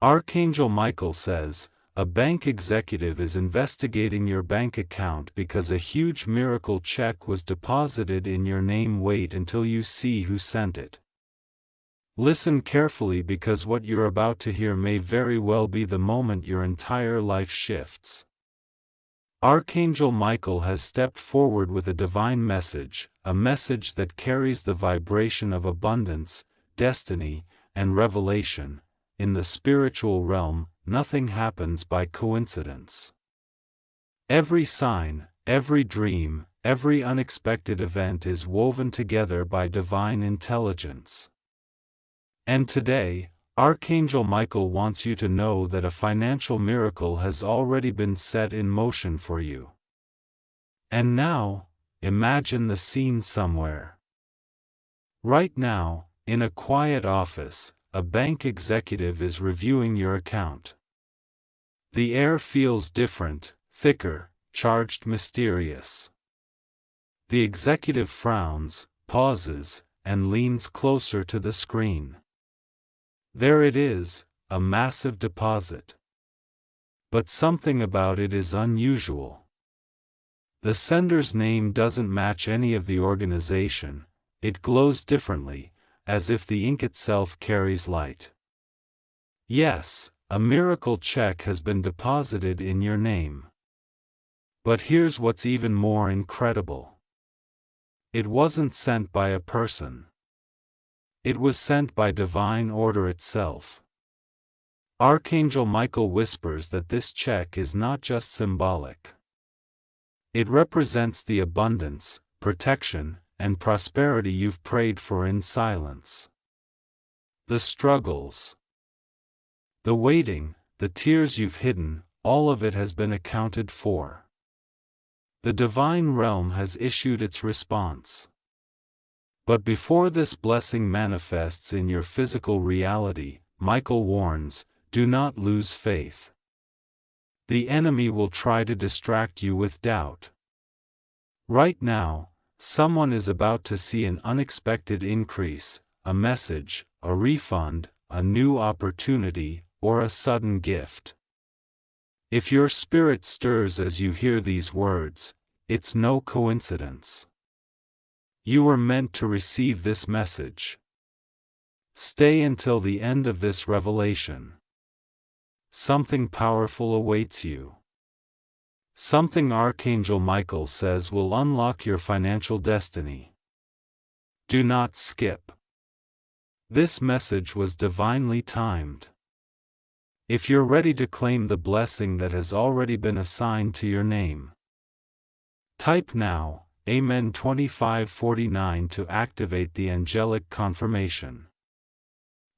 Archangel Michael says, a bank executive is investigating your bank account because a huge miracle check was deposited in your name. Wait until you see who sent it. Listen carefully because what you're about to hear may very well be the moment your entire life shifts. Archangel Michael has stepped forward with a divine message, a message that carries the vibration of abundance, destiny, and revelation. In the spiritual realm, nothing happens by coincidence. Every sign, every dream, every unexpected event is woven together by divine intelligence. And today, Archangel Michael wants you to know that a financial miracle has already been set in motion for you. And now, imagine the scene somewhere. Right now, in a quiet office, a bank executive is reviewing your account. The air feels different, thicker, charged, mysterious. The executive frowns, pauses, and leans closer to the screen. There it is, a massive deposit. But something about it is unusual. The sender's name doesn't match any of the organization, it glows differently, as if the ink itself carries light. Yes, a miracle check has been deposited in your name. But here's what's even more incredible. It wasn't sent by a person. It was sent by divine order itself. Archangel Michael whispers that this check is not just symbolic. It represents the abundance, protection, and prosperity you've prayed for in silence. The struggles, the waiting, the tears you've hidden, all of it has been accounted for. The divine realm has issued its response. But before this blessing manifests in your physical reality, Michael warns, do not lose faith. The enemy will try to distract you with doubt. Right now, someone is about to see an unexpected increase, a message, a refund, a new opportunity, or a sudden gift. If your spirit stirs as you hear these words, it's no coincidence. You were meant to receive this message. Stay until the end of this revelation. Something powerful awaits you. Something Archangel Michael says will unlock your financial destiny. Do not skip. This message was divinely timed. If you're ready to claim the blessing that has already been assigned to your name, type now, Amen 2549 to activate the angelic confirmation.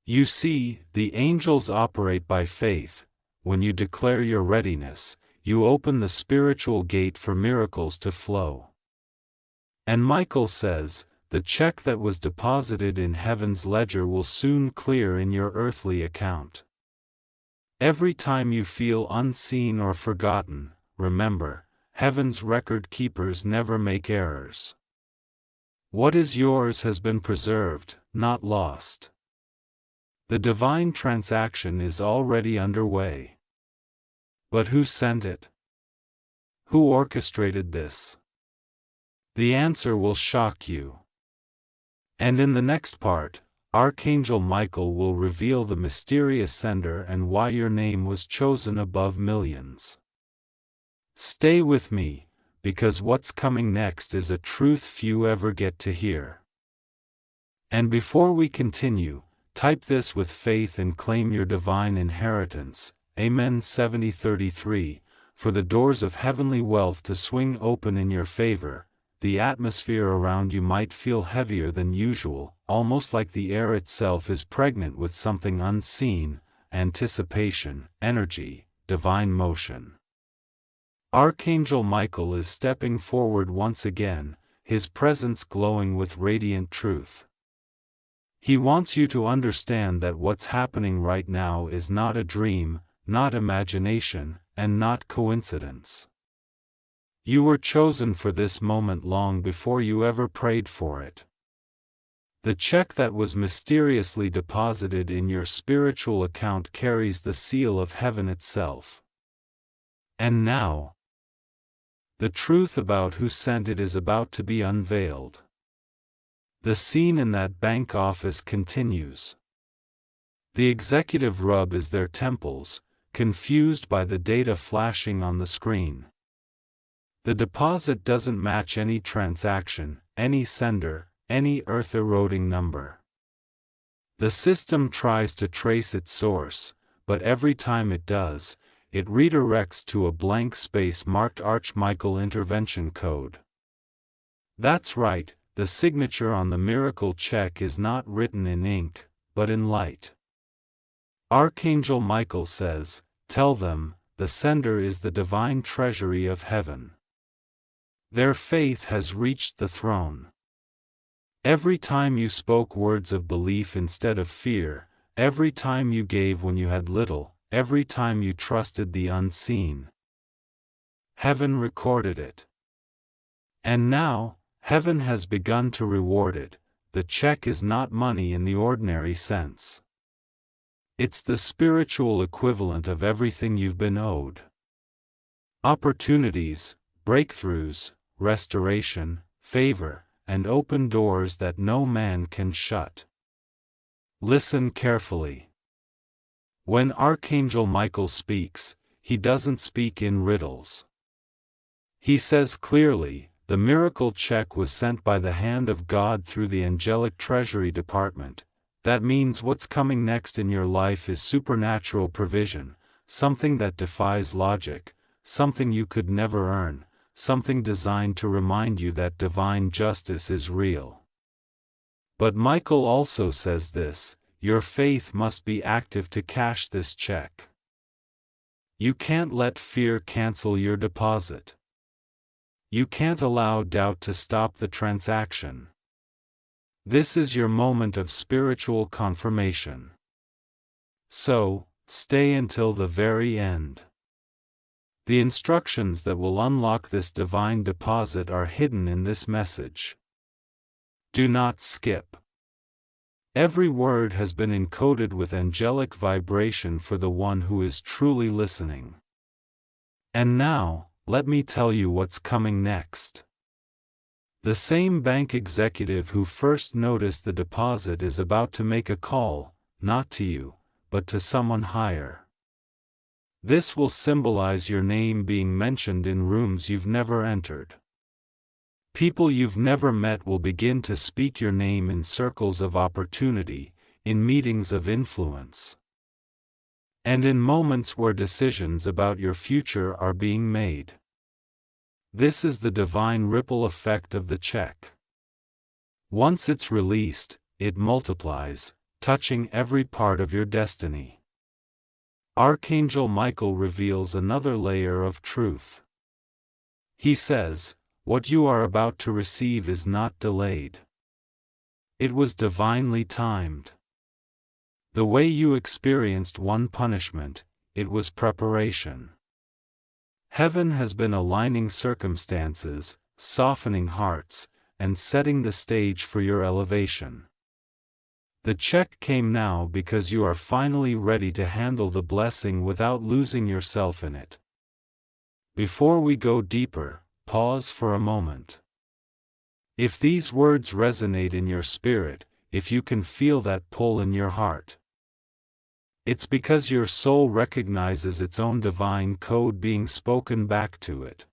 You see, the angels operate by faith. When you declare your readiness, you open the spiritual gate for miracles to flow. And Michael says, the check that was deposited in heaven's ledger will soon clear in your earthly account. Every time you feel unseen or forgotten, remember, heaven's record keepers never make errors. What is yours has been preserved, not lost. The divine transaction is already underway. But who sent it? Who orchestrated this? The answer will shock you. And in the next part, Archangel Michael will reveal the mysterious sender and why your name was chosen above millions. Stay with me, because what's coming next is a truth few ever get to hear. And before we continue, type this with faith and claim your divine inheritance. Amen 7033, for the doors of heavenly wealth to swing open in your favor. The atmosphere around you might feel heavier than usual, almost like the air itself is pregnant with something unseen, anticipation, energy, divine motion. Archangel Michael is stepping forward once again, his presence glowing with radiant truth. He wants you to understand that what's happening right now is not a dream, not imagination, and not coincidence. You were chosen for this moment long before you ever prayed for it. The check that was mysteriously deposited in your spiritual account carries the seal of heaven itself. And now, the truth about who sent it is about to be unveiled. The scene in that bank office continues. The executive rub is their temples, confused by the data flashing on the screen. The deposit doesn't match any transaction, any sender, any earth-eroding number. The system tries to trace its source, but every time it does, it redirects to a blank space marked Archangel intervention code. That's right, the signature on the miracle check is not written in ink, but in light. Archangel Michael says, "Tell them, the sender is the divine treasury of heaven. Their faith has reached the throne. Every time you spoke words of belief instead of fear, every time you gave when you had little, every time you trusted the unseen, heaven recorded it. And now, heaven has begun to reward it. The check is not money in the ordinary sense. It's the spiritual equivalent of everything you've been owed. Opportunities, breakthroughs, restoration, favor, and open doors that no man can shut." Listen carefully. When Archangel Michael speaks, he doesn't speak in riddles. He says clearly, the miracle check was sent by the hand of God through the angelic treasury department. That means what's coming next in your life is supernatural provision, something that defies logic, something you could never earn, something designed to remind you that divine justice is real. But Michael also says this: your faith must be active to cash this check. You can't let fear cancel your deposit. You can't allow doubt to stop the transaction. This is your moment of spiritual confirmation. So, stay until the very end. The instructions that will unlock this divine deposit are hidden in this message. Do not skip. Every word has been encoded with angelic vibration for the one who is truly listening. And now, let me tell you what's coming next. The same bank executive who first noticed the deposit is about to make a call, not to you, but to someone higher. This will symbolize your name being mentioned in rooms you've never entered. People you've never met will begin to speak your name in circles of opportunity, in meetings of influence, and in moments where decisions about your future are being made. This is the divine ripple effect of the check. Once it's released, it multiplies, touching every part of your destiny. Archangel Michael reveals another layer of truth. He says, what you are about to receive is not delayed. It was divinely timed. The way you experienced one punishment, it was preparation. Heaven has been aligning circumstances, softening hearts, and setting the stage for your elevation. The check came now because you are finally ready to handle the blessing without losing yourself in it. Before we go deeper, pause for a moment. If these words resonate in your spirit, if you can feel that pull in your heart, it's because your soul recognizes its own divine code being spoken back to it.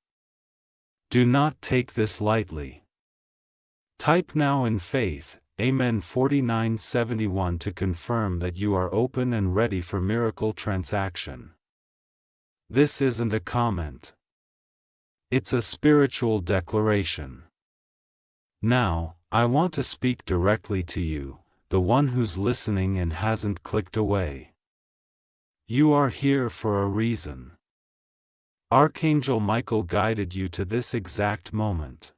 Do not take this lightly. Type now in faith, Amen 4971 to confirm that you are open and ready for miracle transaction. This isn't a comment. It's a spiritual declaration. Now, I want to speak directly to you, the one who's listening and hasn't clicked away. You are here for a reason. Archangel Michael guided you to this exact moment.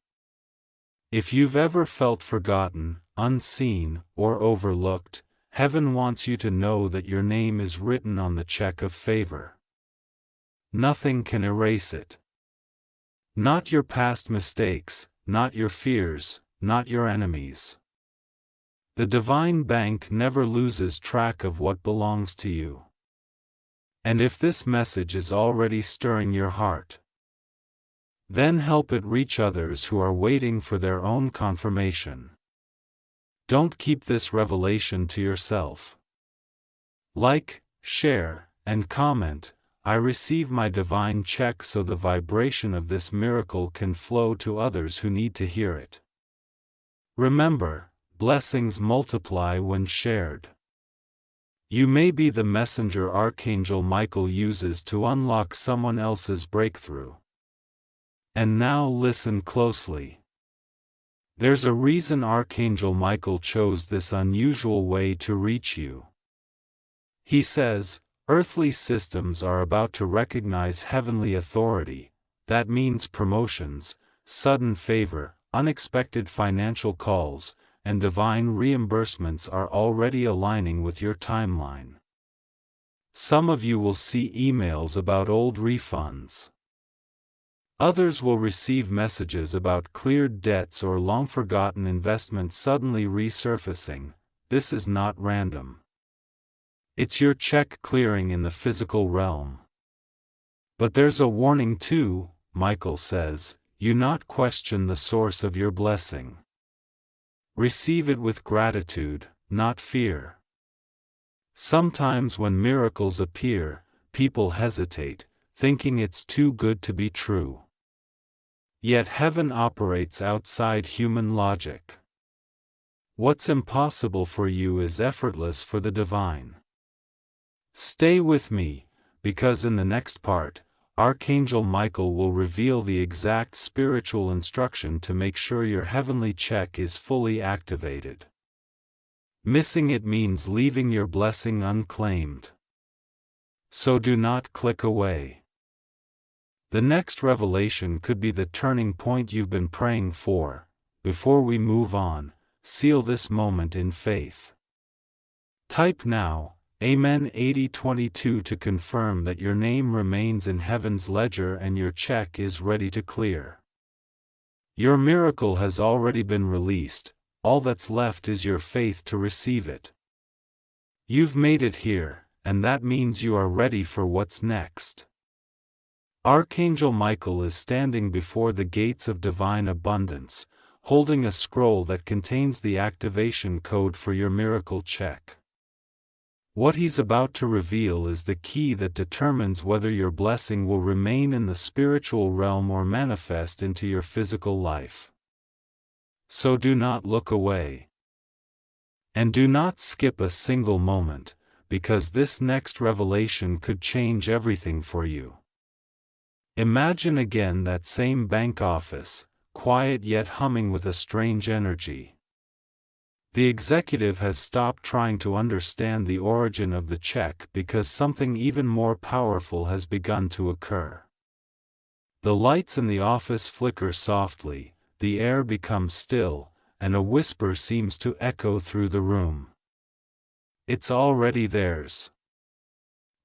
If you've ever felt forgotten, unseen, or overlooked, heaven wants you to know that your name is written on the check of favor. Nothing can erase it. Not your past mistakes, not your fears, not your enemies. The divine bank never loses track of what belongs to you. And if this message is already stirring your heart, then help it reach others who are waiting for their own confirmation. Don't keep this revelation to yourself. Like, share, and comment. I receive my divine check so the vibration of this miracle can flow to others who need to hear it. Remember, blessings multiply when shared. You may be the messenger Archangel Michael uses to unlock someone else's breakthrough. And now listen closely. There's a reason Archangel Michael chose this unusual way to reach you. He says, earthly systems are about to recognize heavenly authority. That means promotions, sudden favor, unexpected financial calls, and divine reimbursements are already aligning with your timeline. Some of you will see emails about old refunds. Others will receive messages about cleared debts or long-forgotten investments suddenly resurfacing. This is not random. It's your check clearing in the physical realm. But there's a warning too, Michael says. You not question the source of your blessing. Receive it with gratitude, not fear. Sometimes when miracles appear, people hesitate, thinking it's too good to be true. Yet heaven operates outside human logic. What's impossible for you is effortless for the divine. Stay with me, because in the next part, Archangel Michael will reveal the exact spiritual instruction to make sure your heavenly check is fully activated. Missing it means leaving your blessing unclaimed. So do not click away. The next revelation could be the turning point you've been praying for. Before we move on, seal this moment in faith. Type now, Amen 8022 to confirm that your name remains in heaven's ledger and your check is ready to clear. Your miracle has already been released, all that's left is your faith to receive it. You've made it here, and that means you are ready for what's next. Archangel Michael is standing before the gates of divine abundance, holding a scroll that contains the activation code for your miracle check. What he's about to reveal is the key that determines whether your blessing will remain in the spiritual realm or manifest into your physical life. So do not look away. And do not skip a single moment, because this next revelation could change everything for you. Imagine again that same bank office, quiet yet humming with a strange energy. The executive has stopped trying to understand the origin of the check because something even more powerful has begun to occur. The lights in the office flicker softly, the air becomes still, and a whisper seems to echo through the room. It's already theirs.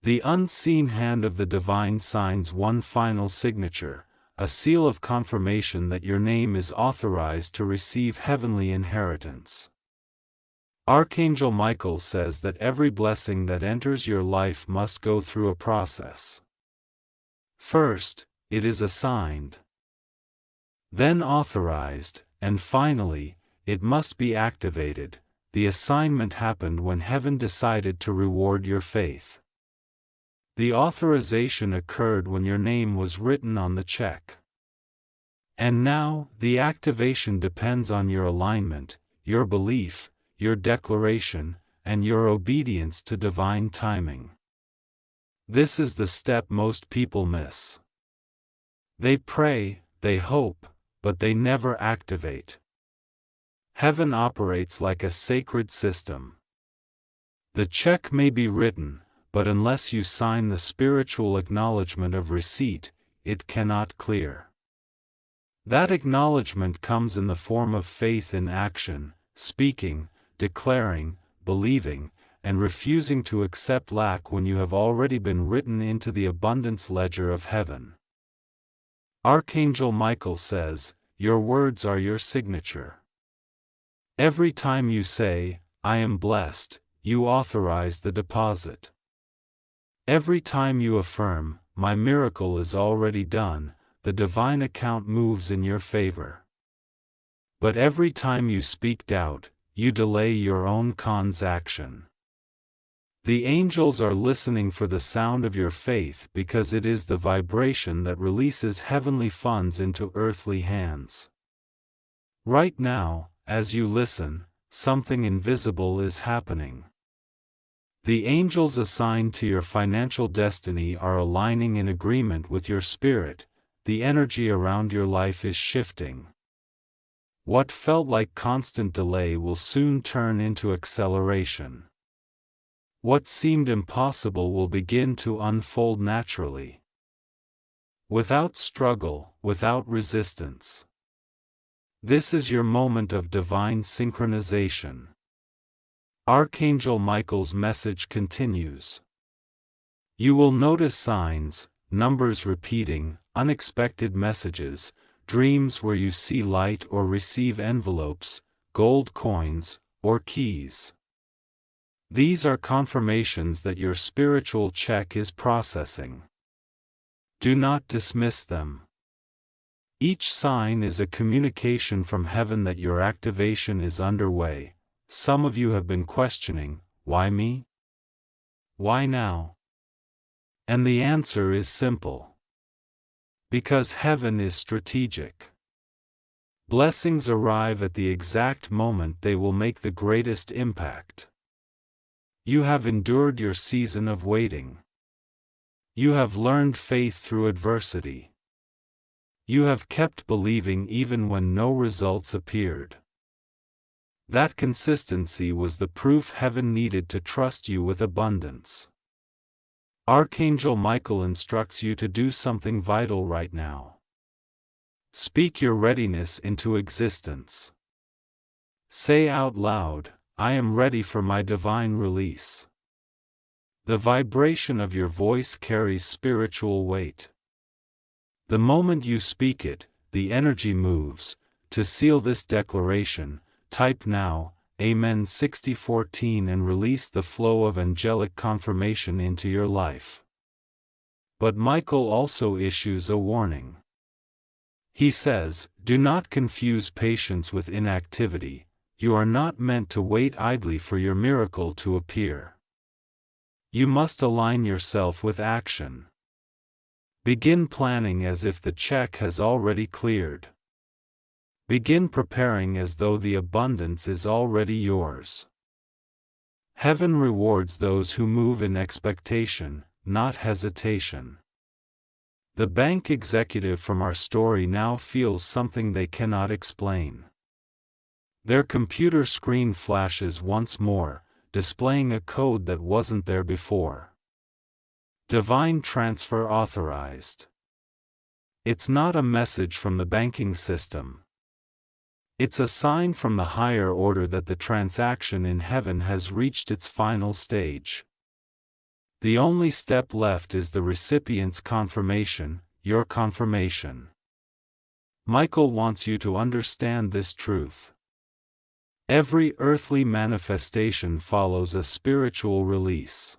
The unseen hand of the divine signs one final signature, a seal of confirmation that your name is authorized to receive heavenly inheritance. Archangel Michael says that every blessing that enters your life must go through a process. First, it is assigned. Then authorized, and finally, it must be activated. The assignment happened when heaven decided to reward your faith. The authorization occurred when your name was written on the check. And now, the activation depends on your alignment, your belief, your declaration, and your obedience to divine timing. This is the step most people miss. They pray, they hope, but they never activate. Heaven operates like a sacred system. The check may be written, but unless you sign the spiritual acknowledgement of receipt, it cannot clear. That acknowledgement comes in the form of faith in action, speaking, declaring, believing, and refusing to accept lack when you have already been written into the abundance ledger of heaven. Archangel Michael says, your words are your signature. Every time you say, I am blessed, you authorize the deposit. Every time you affirm, my miracle is already done, the divine account moves in your favor. But every time you speak doubt, you delay your own action. The angels are listening for the sound of your faith because it is the vibration that releases heavenly funds into earthly hands. Right now, as you listen, something invisible is happening. The angels assigned to your financial destiny are aligning in agreement with your spirit, the energy around your life is shifting. What felt like constant delay will soon turn into acceleration. What seemed impossible will begin to unfold naturally. Without struggle, without resistance. This is your moment of divine synchronization. Archangel Michael's message continues. You will notice signs, numbers repeating, unexpected messages, dreams where you see light or receive envelopes, gold coins, or keys. These are confirmations that your spiritual check is processing. Do not dismiss them. Each sign is a communication from heaven that your activation is underway. Some of you have been questioning, why me? Why now? And the answer is simple. Because heaven is strategic. Blessings arrive at the exact moment they will make the greatest impact. You have endured your season of waiting. You have learned faith through adversity. You have kept believing even when no results appeared. That consistency was the proof heaven needed to trust you with abundance. Archangel Michael instructs you to do something vital right now. Speak your readiness into existence. Say out loud, I am ready for my divine release. The vibration of your voice carries spiritual weight. The moment you speak it, the energy moves. To seal this declaration, type now, Amen 6014 and release the flow of angelic confirmation into your life. But Michael also issues a warning. He says, do not confuse patience with inactivity. You are not meant to wait idly for your miracle to appear. You must align yourself with action. Begin planning as if the check has already cleared. Begin preparing as though the abundance is already yours. Heaven rewards those who move in expectation, not hesitation. The bank executive from our story now feels something they cannot explain. Their computer screen flashes once more, displaying a code that wasn't there before. Divine transfer authorized. It's not a message from the banking system. It's a sign from the higher order that the transaction in heaven has reached its final stage. The only step left is the recipient's confirmation, your confirmation. Michael wants you to understand this truth. Every earthly manifestation follows a spiritual release.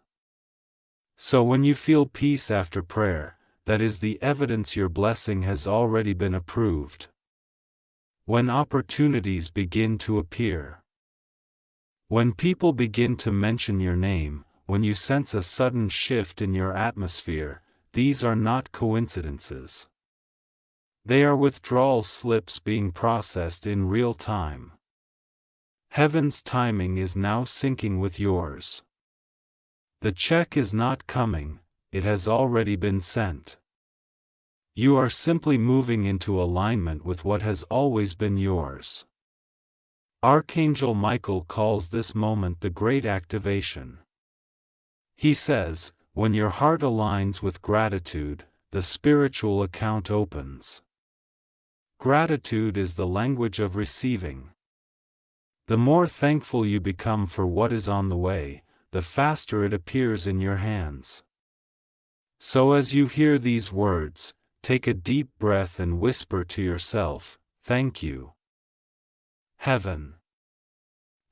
So when you feel peace after prayer, that is the evidence your blessing has already been approved. When opportunities begin to appear. When people begin to mention your name, when you sense a sudden shift in your atmosphere, these are not coincidences. They are withdrawal slips being processed in real time. Heaven's timing is now syncing with yours. The check is not coming, it has already been sent. You are simply moving into alignment with what has always been yours. Archangel Michael calls this moment the Great Activation. He says, when your heart aligns with gratitude, the spiritual account opens. Gratitude is the language of receiving. The more thankful you become for what is on the way, the faster it appears in your hands. So as you hear these words, take a deep breath and whisper to yourself, thank you, Heaven.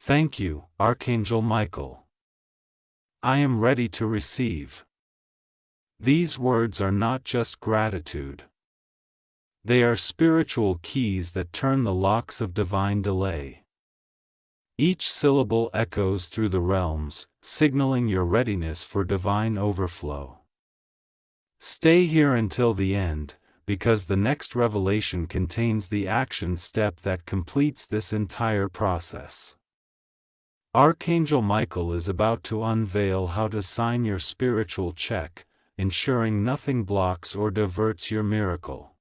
Thank you, Archangel Michael. I am ready to receive. These words are not just gratitude. They are spiritual keys that turn the locks of divine delay. Each syllable echoes through the realms, signaling your readiness for divine overflow. Stay here until the end, because the next revelation contains the action step that completes this entire process. Archangel Michael is about to unveil how to sign your spiritual check, ensuring nothing blocks or diverts your miracle.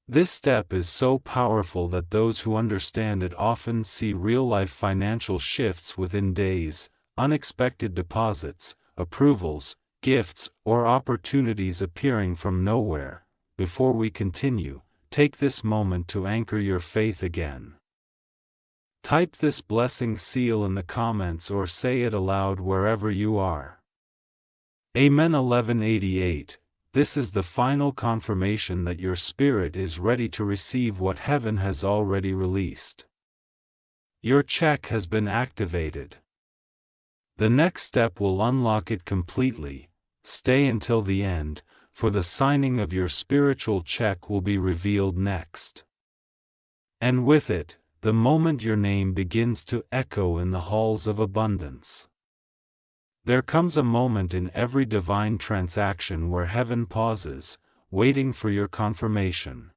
This step is so powerful that those who understand it often see real-life financial shifts within days, unexpected deposits, approvals, gifts, or opportunities appearing from nowhere. Before we continue, take this moment to anchor your faith again. Type this blessing seal in the comments or say it aloud wherever you are. Amen. 1188. This is the final confirmation that your spirit is ready to receive what heaven has already released. Your check has been activated. The next step will unlock it completely. Stay until the end, for the signing of your spiritual check will be revealed next. And with it, the moment your name begins to echo in the halls of abundance. There comes a moment in every divine transaction where heaven pauses, waiting for your confirmation.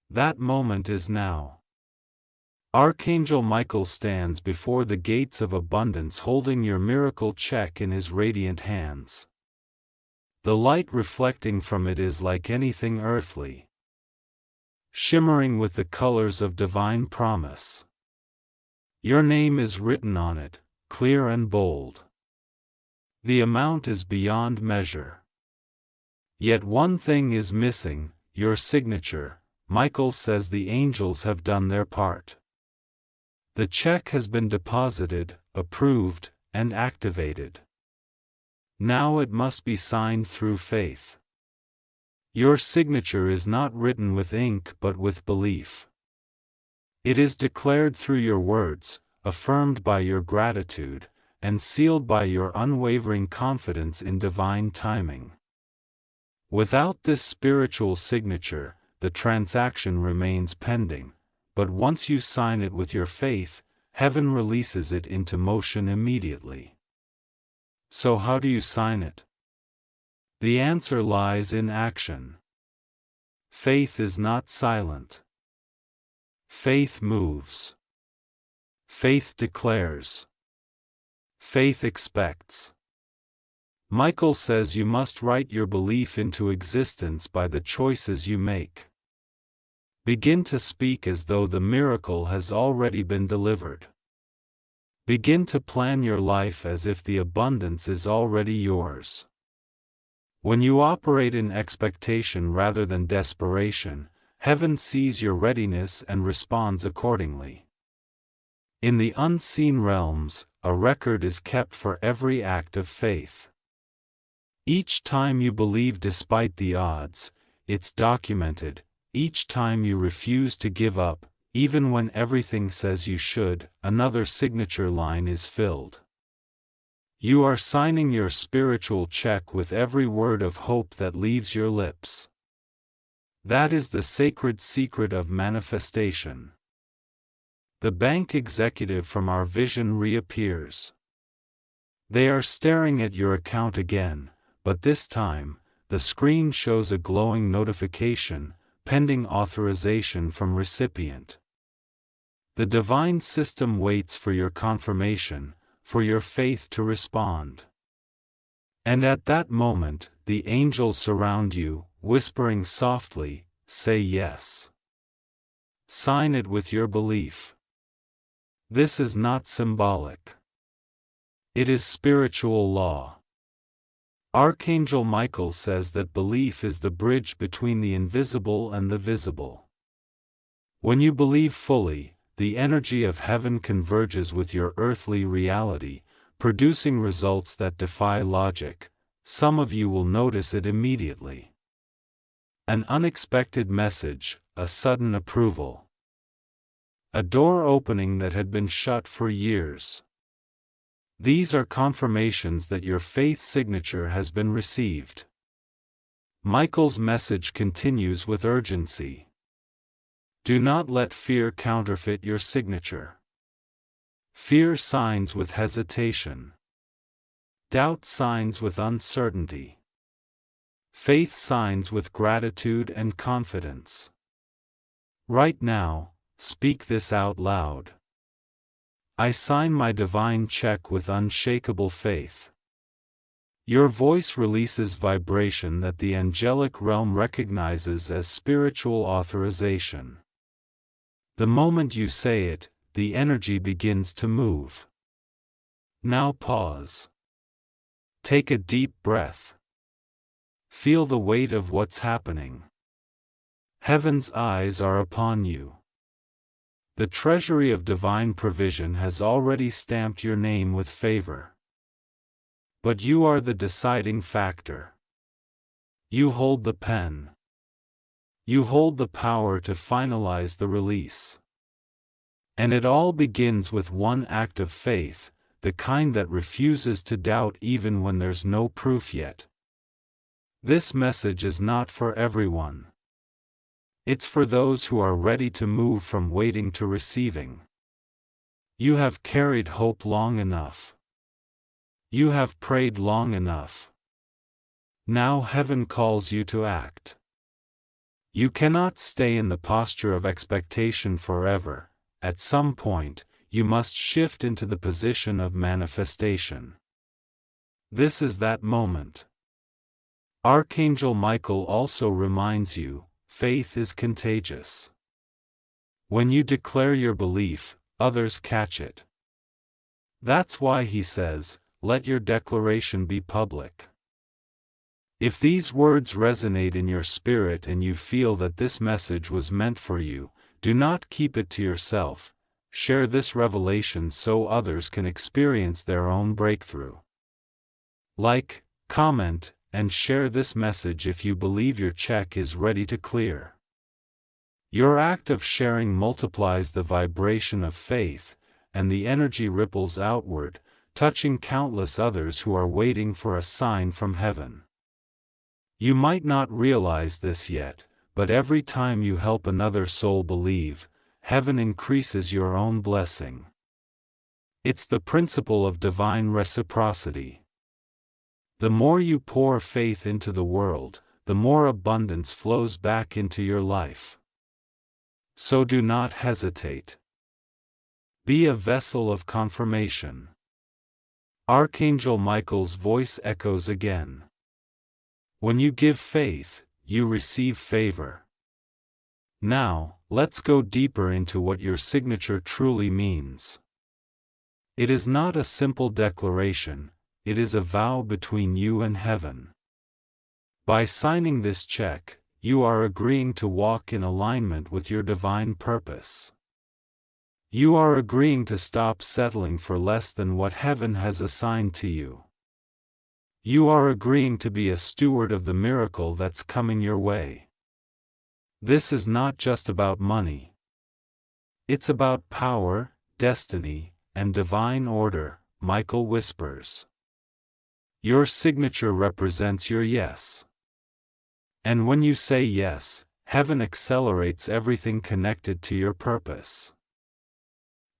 That moment is now. Archangel Michael stands before the gates of abundance holding your miracle check in his radiant hands. The light reflecting from it is like anything earthly, shimmering with the colors of divine promise. Your name is written on it, clear and bold. The amount is beyond measure. Yet one thing is missing, your signature. Michael says the angels have done their part. The check has been deposited, approved, and activated. Now it must be signed through faith. Your signature is not written with ink but with belief. It is declared through your words, affirmed by your gratitude, and sealed by your unwavering confidence in divine timing. Without this spiritual signature, the transaction remains pending, but once you sign it with your faith, heaven releases it into motion immediately. So how do you sign it? The answer lies in action. Faith is not silent. Faith moves. Faith declares. Faith expects. Michael says you must write your belief into existence by the choices you make. Begin to speak as though the miracle has already been delivered. Begin to plan your life as if the abundance is already yours. When you operate in expectation rather than desperation, heaven sees your readiness and responds accordingly. In the unseen realms, a record is kept for every act of faith. Each time you believe despite the odds, it's documented. Each time you refuse to give up, even when everything says you should, another signature line is filled. You are signing your spiritual check with every word of hope that leaves your lips. That is the sacred secret of manifestation. The bank executive from our vision reappears. They are staring at your account again, but this time, the screen shows a glowing notification, pending authorization from recipient. The divine system waits for your confirmation, for your faith to respond. And at that moment, the angels surround you, whispering softly, "Say yes." Sign it with your belief. This is not symbolic. It is spiritual law. Archangel Michael says that belief is the bridge between the invisible and the visible. When you believe fully, the energy of heaven converges with your earthly reality, producing results that defy logic. Some of you will notice it immediately. An unexpected message, a sudden approval. A door opening that had been shut for years. These are confirmations that your faith signature has been received. Michael's message continues with urgency. Do not let fear counterfeit your signature. Fear signs with hesitation. Doubt signs with uncertainty. Faith signs with gratitude and confidence. Right now, speak this out loud. I sign my divine check with unshakable faith. Your voice releases vibration that the angelic realm recognizes as spiritual authorization. The moment you say it, the energy begins to move. Now pause. Take a deep breath. Feel the weight of what's happening. Heaven's eyes are upon you. The treasury of divine provision has already stamped your name with favor. But you are the deciding factor. You hold the pen. You hold the power to finalize the release. And it all begins with one act of faith, the kind that refuses to doubt even when there's no proof yet. This message is not for everyone. It's for those who are ready to move from waiting to receiving. You have carried hope long enough. You have prayed long enough. Now heaven calls you to act. You cannot stay in the posture of expectation forever. At some point, you must shift into the position of manifestation. This is that moment. Archangel Michael also reminds you, faith is contagious. When you declare your belief, others catch it. That's why he says, let your declaration be public. If these words resonate in your spirit and you feel that this message was meant for you, do not keep it to yourself. Share this revelation so others can experience their own breakthrough. Like, comment, and share this message if you believe your check is ready to clear. Your act of sharing multiplies the vibration of faith, and the energy ripples outward, touching countless others who are waiting for a sign from heaven. You might not realize this yet, but every time you help another soul believe, heaven increases your own blessing. It's the principle of divine reciprocity. The more you pour faith into the world, the more abundance flows back into your life. So do not hesitate. Be a vessel of confirmation. Archangel Michael's voice echoes again. When you give faith, you receive favor. Now, let's go deeper into what your signature truly means. It is not a simple declaration, it is a vow between you and heaven. By signing this check, you are agreeing to walk in alignment with your divine purpose. You are agreeing to stop settling for less than what heaven has assigned to you. You are agreeing to be a steward of the miracle that's coming your way. This is not just about money. It's about power, destiny, and divine order, Michael whispers. Your signature represents your yes. And when you say yes, heaven accelerates everything connected to your purpose.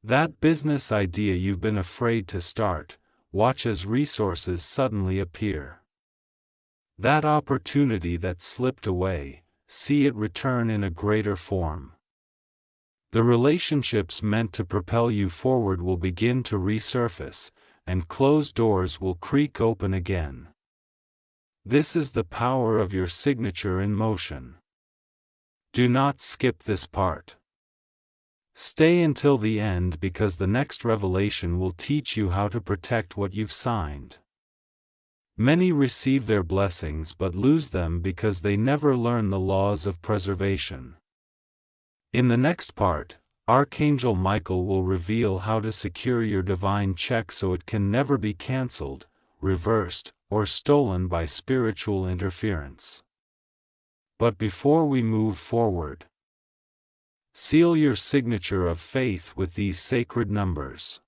That business idea you've been afraid to start, watch as resources suddenly appear. That opportunity that slipped away, see it return in a greater form. The relationships meant to propel you forward will begin to resurface, and closed doors will creak open again. This is the power of your signature in motion. Do not skip this part. Stay until the end because the next revelation will teach you how to protect what you've signed. Many receive their blessings but lose them because they never learn the laws of preservation. In the next part, Archangel Michael will reveal how to secure your divine check so it can never be cancelled, reversed, or stolen by spiritual interference. But before we move forward, Seal your signature of faith with these sacred numbers.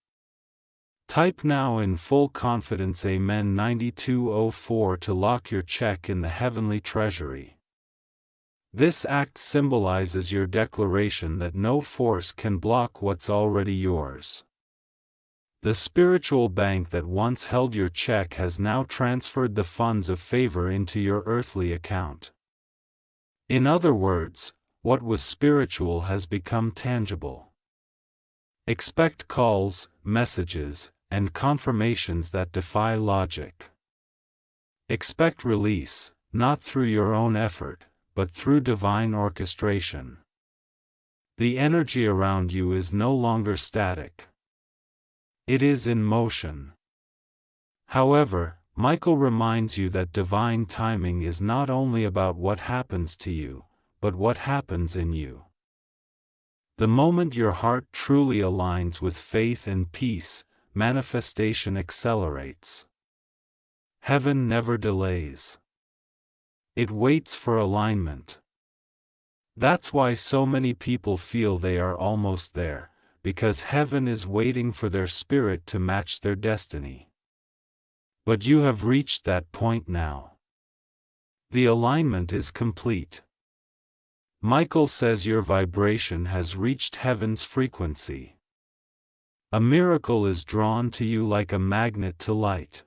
Type now in full confidence Amen 9204 to lock your check in the heavenly treasury. This act symbolizes your declaration that no force can block what's already yours. The spiritual bank that once held your check has now transferred the funds of favor into your earthly account. In other words, what was spiritual has become tangible. Expect calls, messages, and confirmations that defy logic. Expect release, not through your own effort, but through divine orchestration. The energy around you is no longer static. It is in motion. However, Michael reminds you that divine timing is not only about what happens to you, but what happens in you. The moment your heart truly aligns with faith and peace, manifestation accelerates. Heaven never delays. It waits for alignment. That's why so many people feel they are almost there, because heaven is waiting for their spirit to match their destiny. But you have reached that point now. The alignment is complete. Michael says your vibration has reached heaven's frequency. A miracle is drawn to you like a magnet to light.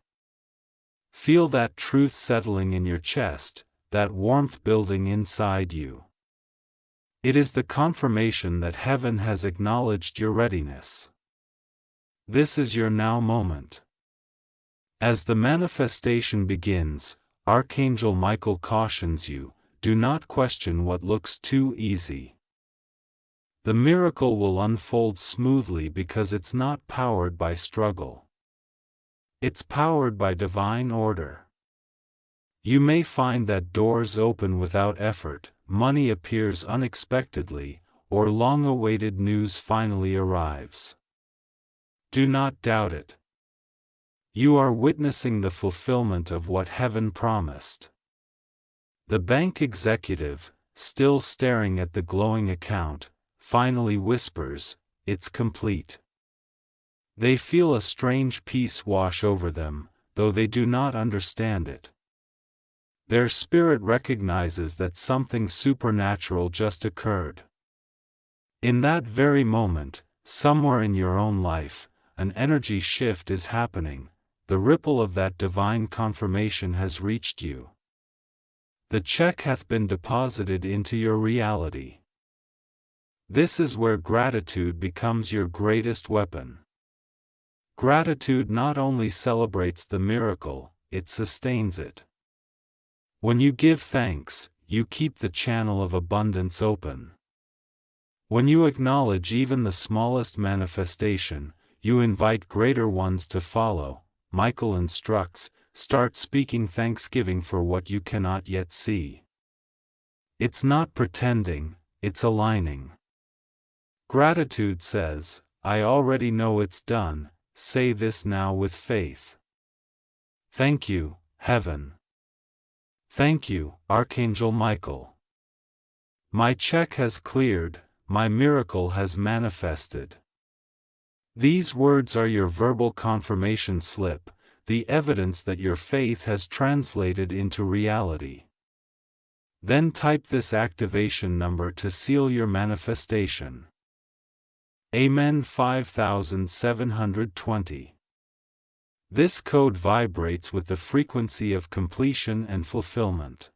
Feel that truth settling in your chest, that warmth building inside you. It is the confirmation that heaven has acknowledged your readiness. This is your now moment. As the manifestation begins, Archangel Michael cautions you, do not question what looks too easy. The miracle will unfold smoothly because it's not powered by struggle. It's powered by divine order. You may find that doors open without effort, money appears unexpectedly, or long-awaited news finally arrives. Do not doubt it. You are witnessing the fulfillment of what heaven promised. The bank executive, still staring at the glowing account, finally whispers, "It's complete." They feel a strange peace wash over them, though they do not understand it. Their spirit recognizes that something supernatural just occurred. In that very moment, somewhere in your own life, an energy shift is happening. The ripple of that divine confirmation has reached you. The check hath been deposited into your reality. This is where gratitude becomes your greatest weapon. Gratitude not only celebrates the miracle, it sustains it. When you give thanks, you keep the channel of abundance open. When you acknowledge even the smallest manifestation, you invite greater ones to follow. Michael instructs, start speaking thanksgiving for what you cannot yet see. It's not pretending, it's aligning. Gratitude says, I already know it's done, say this now with faith. Thank you, Heaven. Thank you, Archangel Michael. My check has cleared, my miracle has manifested. These words are your verbal confirmation slip, the evidence that your faith has translated into reality. Then type this activation number to seal your manifestation. Amen 5720. This code vibrates with the frequency of completion and fulfillment.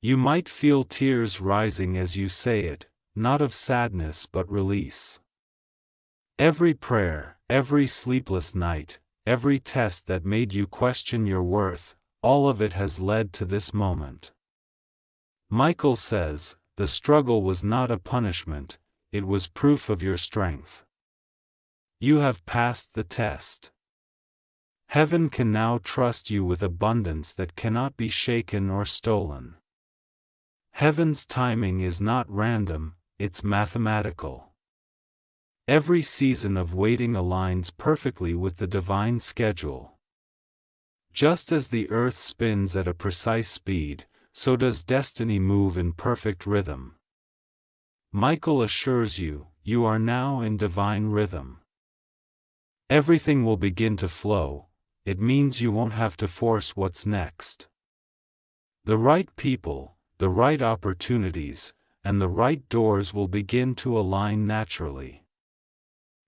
You might feel tears rising as you say it, not of sadness but release. Every prayer, every sleepless night, every test that made you question your worth, all of it has led to this moment. Michael says, the struggle was not a punishment, it was proof of your strength. You have passed the test. Heaven can now trust you with abundance that cannot be shaken or stolen. Heaven's timing is not random, it's mathematical. Every season of waiting aligns perfectly with the divine schedule. Just as the earth spins at a precise speed, so does destiny move in perfect rhythm. Michael assures you, you are now in divine rhythm. Everything will begin to flow. It means you won't have to force what's next. The right people, the right opportunities, and the right doors will begin to align naturally.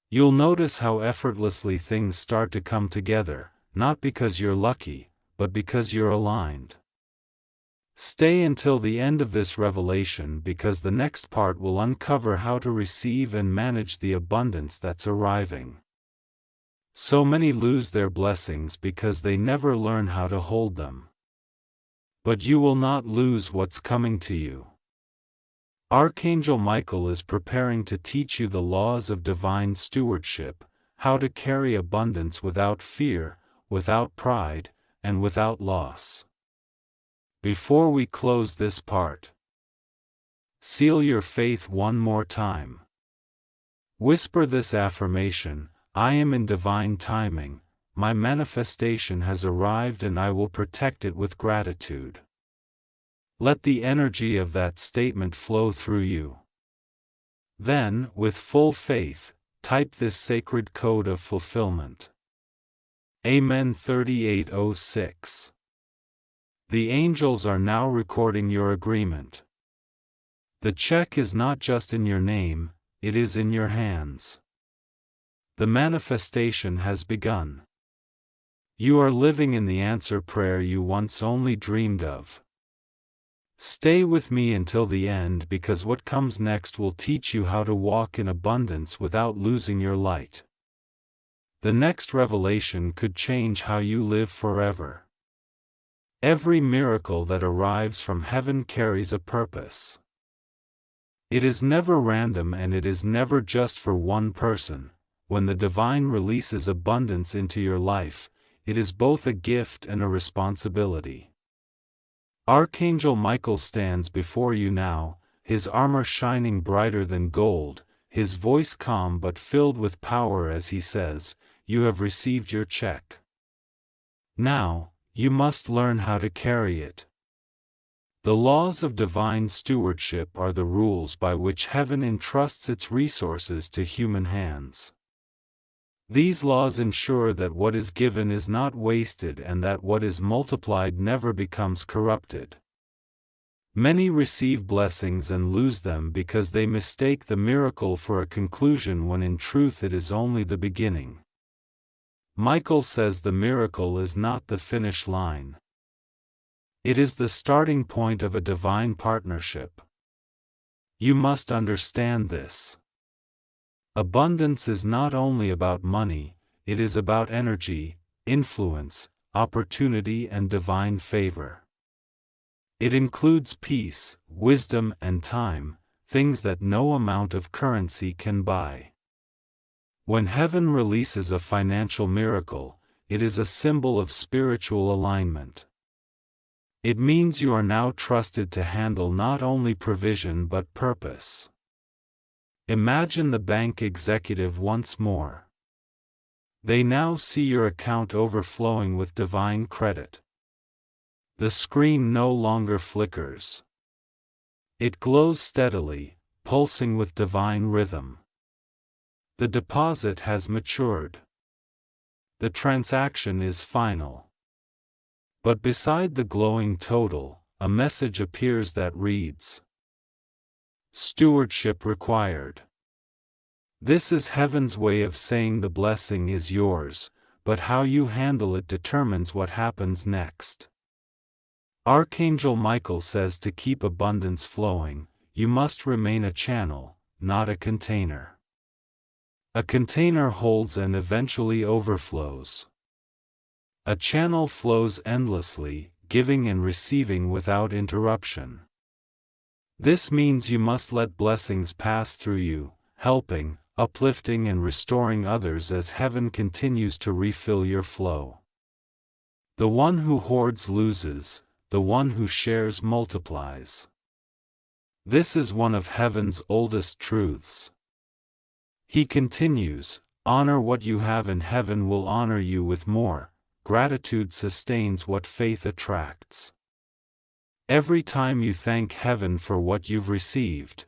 You'll notice how effortlessly things start to come together, not because you're lucky, but because you're aligned. Stay until the end of this revelation because the next part will uncover how to receive and manage the abundance that's arriving. So many lose their blessings because they never learn how to hold them. But you will not lose what's coming to you. Archangel Michael is preparing to teach you the laws of divine stewardship, how to carry abundance without fear, without pride, and without loss. Before we close this part, seal your faith one more time. Whisper this affirmation: I am in divine timing, my manifestation has arrived and I will protect it with gratitude. Let the energy of that statement flow through you. Then, with full faith, type this sacred code of fulfillment. Amen 3806. The angels are now recording your agreement. The check is not just in your name, it is in your hands. The manifestation has begun. You are living in the answer prayer you once only dreamed of. Stay with me until the end because what comes next will teach you how to walk in abundance without losing your light. The next revelation could change how you live forever. Every miracle that arrives from heaven carries a purpose. It is never random and it is never just for one person. When the divine releases abundance into your life, it is both a gift and a responsibility. Archangel Michael stands before you now, his armor shining brighter than gold, his voice calm but filled with power as he says, "You have received your check. Now, you must learn how to carry it." The laws of divine stewardship are the rules by which heaven entrusts its resources to human hands. These laws ensure that what is given is not wasted and that what is multiplied never becomes corrupted. Many receive blessings and lose them because they mistake the miracle for a conclusion when in truth it is only the beginning. Michael says the miracle is not the finish line. It is the starting point of a divine partnership. You must understand this. Abundance is not only about money, it is about energy, influence, opportunity and divine favor. It includes peace, wisdom and time, things that no amount of currency can buy. When heaven releases a financial miracle, it is a symbol of spiritual alignment. It means you are now trusted to handle not only provision but purpose. Imagine the bank executive once more. They now see your account overflowing with divine credit. The screen no longer flickers. It glows steadily, pulsing with divine rhythm. The deposit has matured. The transaction is final. But beside the glowing total, a message appears that reads, "Stewardship required." This is heaven's way of saying the blessing is yours, but how you handle it determines what happens next. Archangel Michael says to keep abundance flowing, you must remain a channel, not a container. A container holds and eventually overflows. A channel flows endlessly, giving and receiving without interruption. This means you must let blessings pass through you, helping, uplifting and restoring others as heaven continues to refill your flow. The one who hoards loses, the one who shares multiplies. This is one of heaven's oldest truths. He continues, honor what you have and heaven will honor you with more. Gratitude sustains what faith attracts. Every time you thank heaven for what you've received,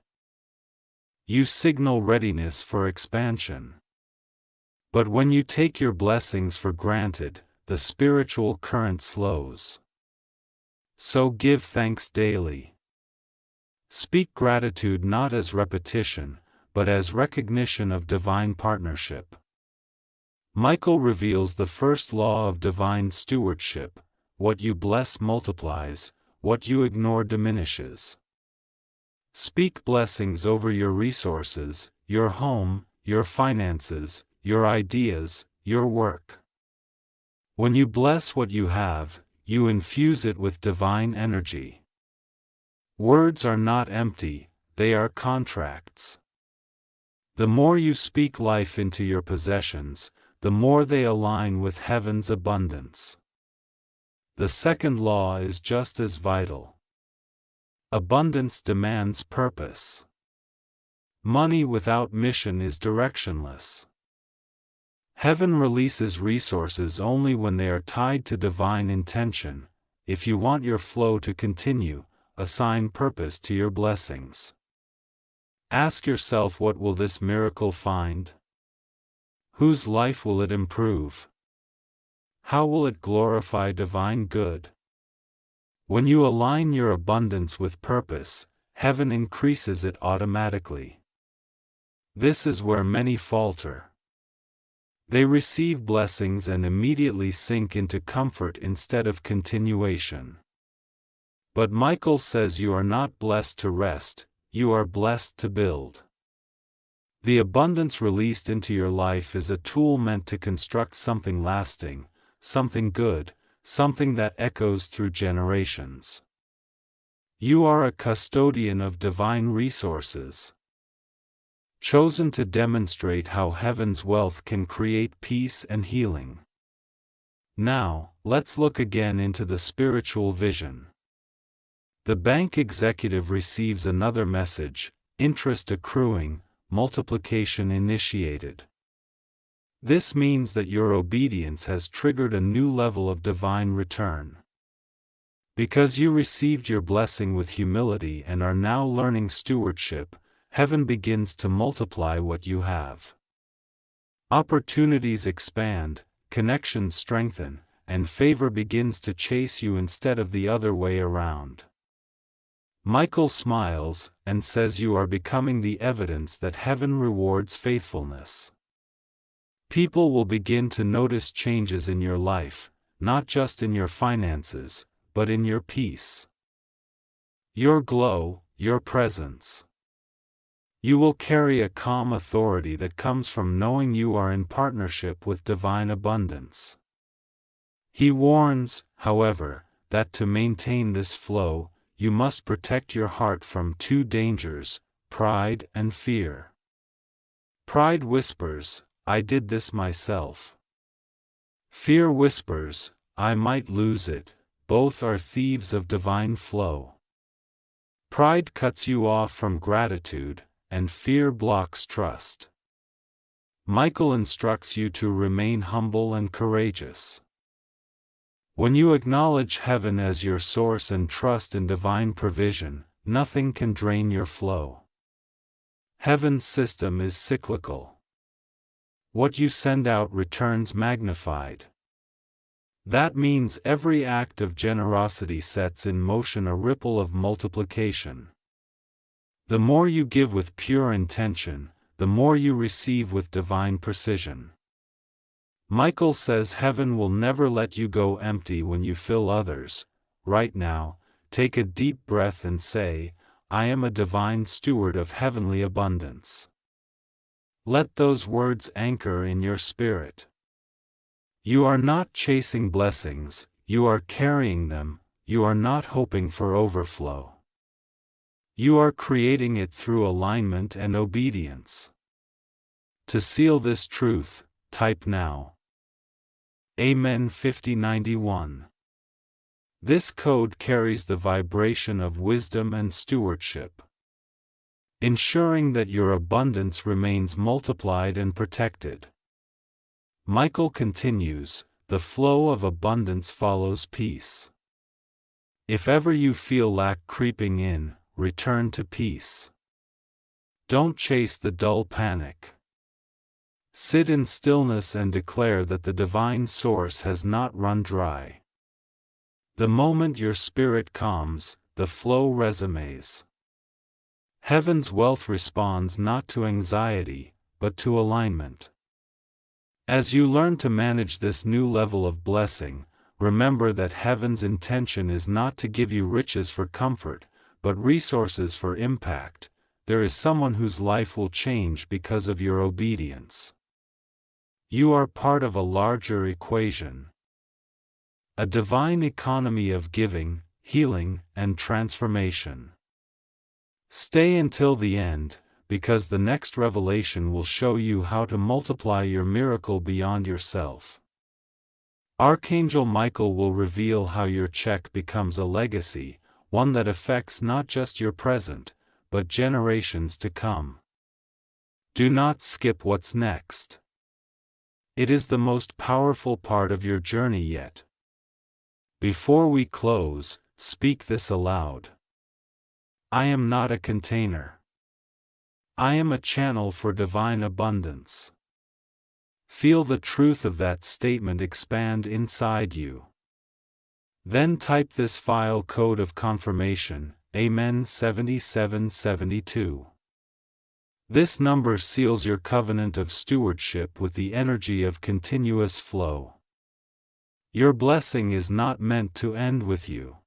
You signal readiness for expansion. But when you take your blessings for granted, the spiritual current slows. So give thanks daily. Speak gratitude not as repetition, but as recognition of divine partnership. Michael reveals the first law of divine stewardship: what you bless multiplies, what you ignore diminishes. Speak blessings over your resources, your home, your finances, your ideas, your work. When you bless what you have, you infuse it with divine energy. Words are not empty, they are contracts. The more you speak life into your possessions, the more they align with heaven's abundance. The second law is just as vital. Abundance demands purpose. Money without mission is directionless. Heaven releases resources only when they are tied to divine intention. If you want your flow to continue, assign purpose to your blessings. Ask yourself, what will this miracle find? Whose life will it improve? How will it glorify divine good? When you align your abundance with purpose, heaven increases it automatically. This is where many falter. They receive blessings and immediately sink into comfort instead of continuation. But Michael says you are not blessed to rest, you are blessed to build. The abundance released into your life is a tool meant to construct something lasting, something good, something that echoes through generations. You are a custodian of divine resources, chosen to demonstrate how heaven's wealth can create peace and healing. Now, let's look again into the spiritual vision. The bank executive receives another message: interest accruing, multiplication initiated. This means that your obedience has triggered a new level of divine return. Because you received your blessing with humility and are now learning stewardship, heaven begins to multiply what you have. Opportunities expand, connections strengthen, and favor begins to chase you instead of the other way around. Michael smiles and says you are becoming the evidence that heaven rewards faithfulness. People will begin to notice changes in your life, not just in your finances, but in your peace, your glow, your presence. You will carry a calm authority that comes from knowing you are in partnership with divine abundance. He warns, however, that to maintain this flow, you must protect your heart from two dangers: pride and fear. Pride whispers, "I did this myself." Fear whispers, "I might lose it." Both are thieves of divine flow. Pride cuts you off from gratitude, and fear blocks trust. Michael instructs you to remain humble and courageous. When you acknowledge heaven as your source and trust in divine provision, nothing can drain your flow. Heaven's system is cyclical. What you send out returns magnified. That means every act of generosity sets in motion a ripple of multiplication. The more you give with pure intention, the more you receive with divine precision. Michael says heaven will never let you go empty when you fill others. Right now, take a deep breath and say, "I am a divine steward of heavenly abundance." Let those words anchor in your spirit. You are not chasing blessings, you are carrying them. You are not hoping for overflow. You are creating it through alignment and obedience. To seal this truth, type now: Amen 5091. This code carries the vibration of wisdom and stewardship, ensuring that your abundance remains multiplied and protected. Michael continues, the flow of abundance follows peace. If ever you feel lack creeping in, return to peace. Don't chase the dull panic. Sit in stillness and declare that the divine source has not run dry. The moment your spirit calms, the flow resumes. Heaven's wealth responds not to anxiety, but to alignment. As you learn to manage this new level of blessing, remember that heaven's intention is not to give you riches for comfort, but resources for impact. There is someone whose life will change because of your obedience. You are part of a larger equation. A divine economy of giving, healing, and transformation. Stay until the end, because the next revelation will show you how to multiply your miracle beyond yourself. Archangel Michael will reveal how your check becomes a legacy, one that affects not just your present, but generations to come. Do not skip what's next. It is the most powerful part of your journey yet. Before we close, speak this aloud. I am not a container. I am a channel for divine abundance. Feel the truth of that statement expand inside you. Then type this file code of confirmation, Amen 7772. This number seals your covenant of stewardship with the energy of continuous flow. Your blessing is not meant to end with you.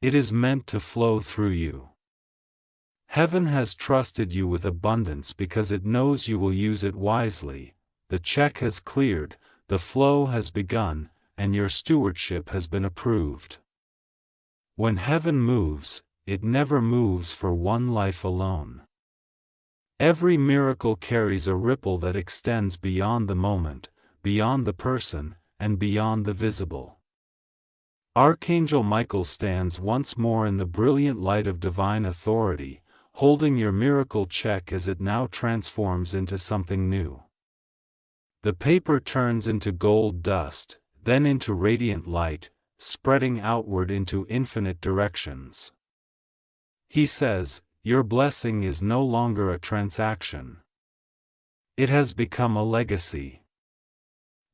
It is meant to flow through you. Heaven has trusted you with abundance because it knows you will use it wisely. The check has cleared, the flow has begun, and your stewardship has been approved. When heaven moves, it never moves for one life alone. Every miracle carries a ripple that extends beyond the moment, beyond the person, and beyond the visible. Archangel Michael stands once more in the brilliant light of divine authority, holding your miracle check as it now transforms into something new. The paper turns into gold dust, then into radiant light, spreading outward into infinite directions. He says, your blessing is no longer a transaction. It has become a legacy.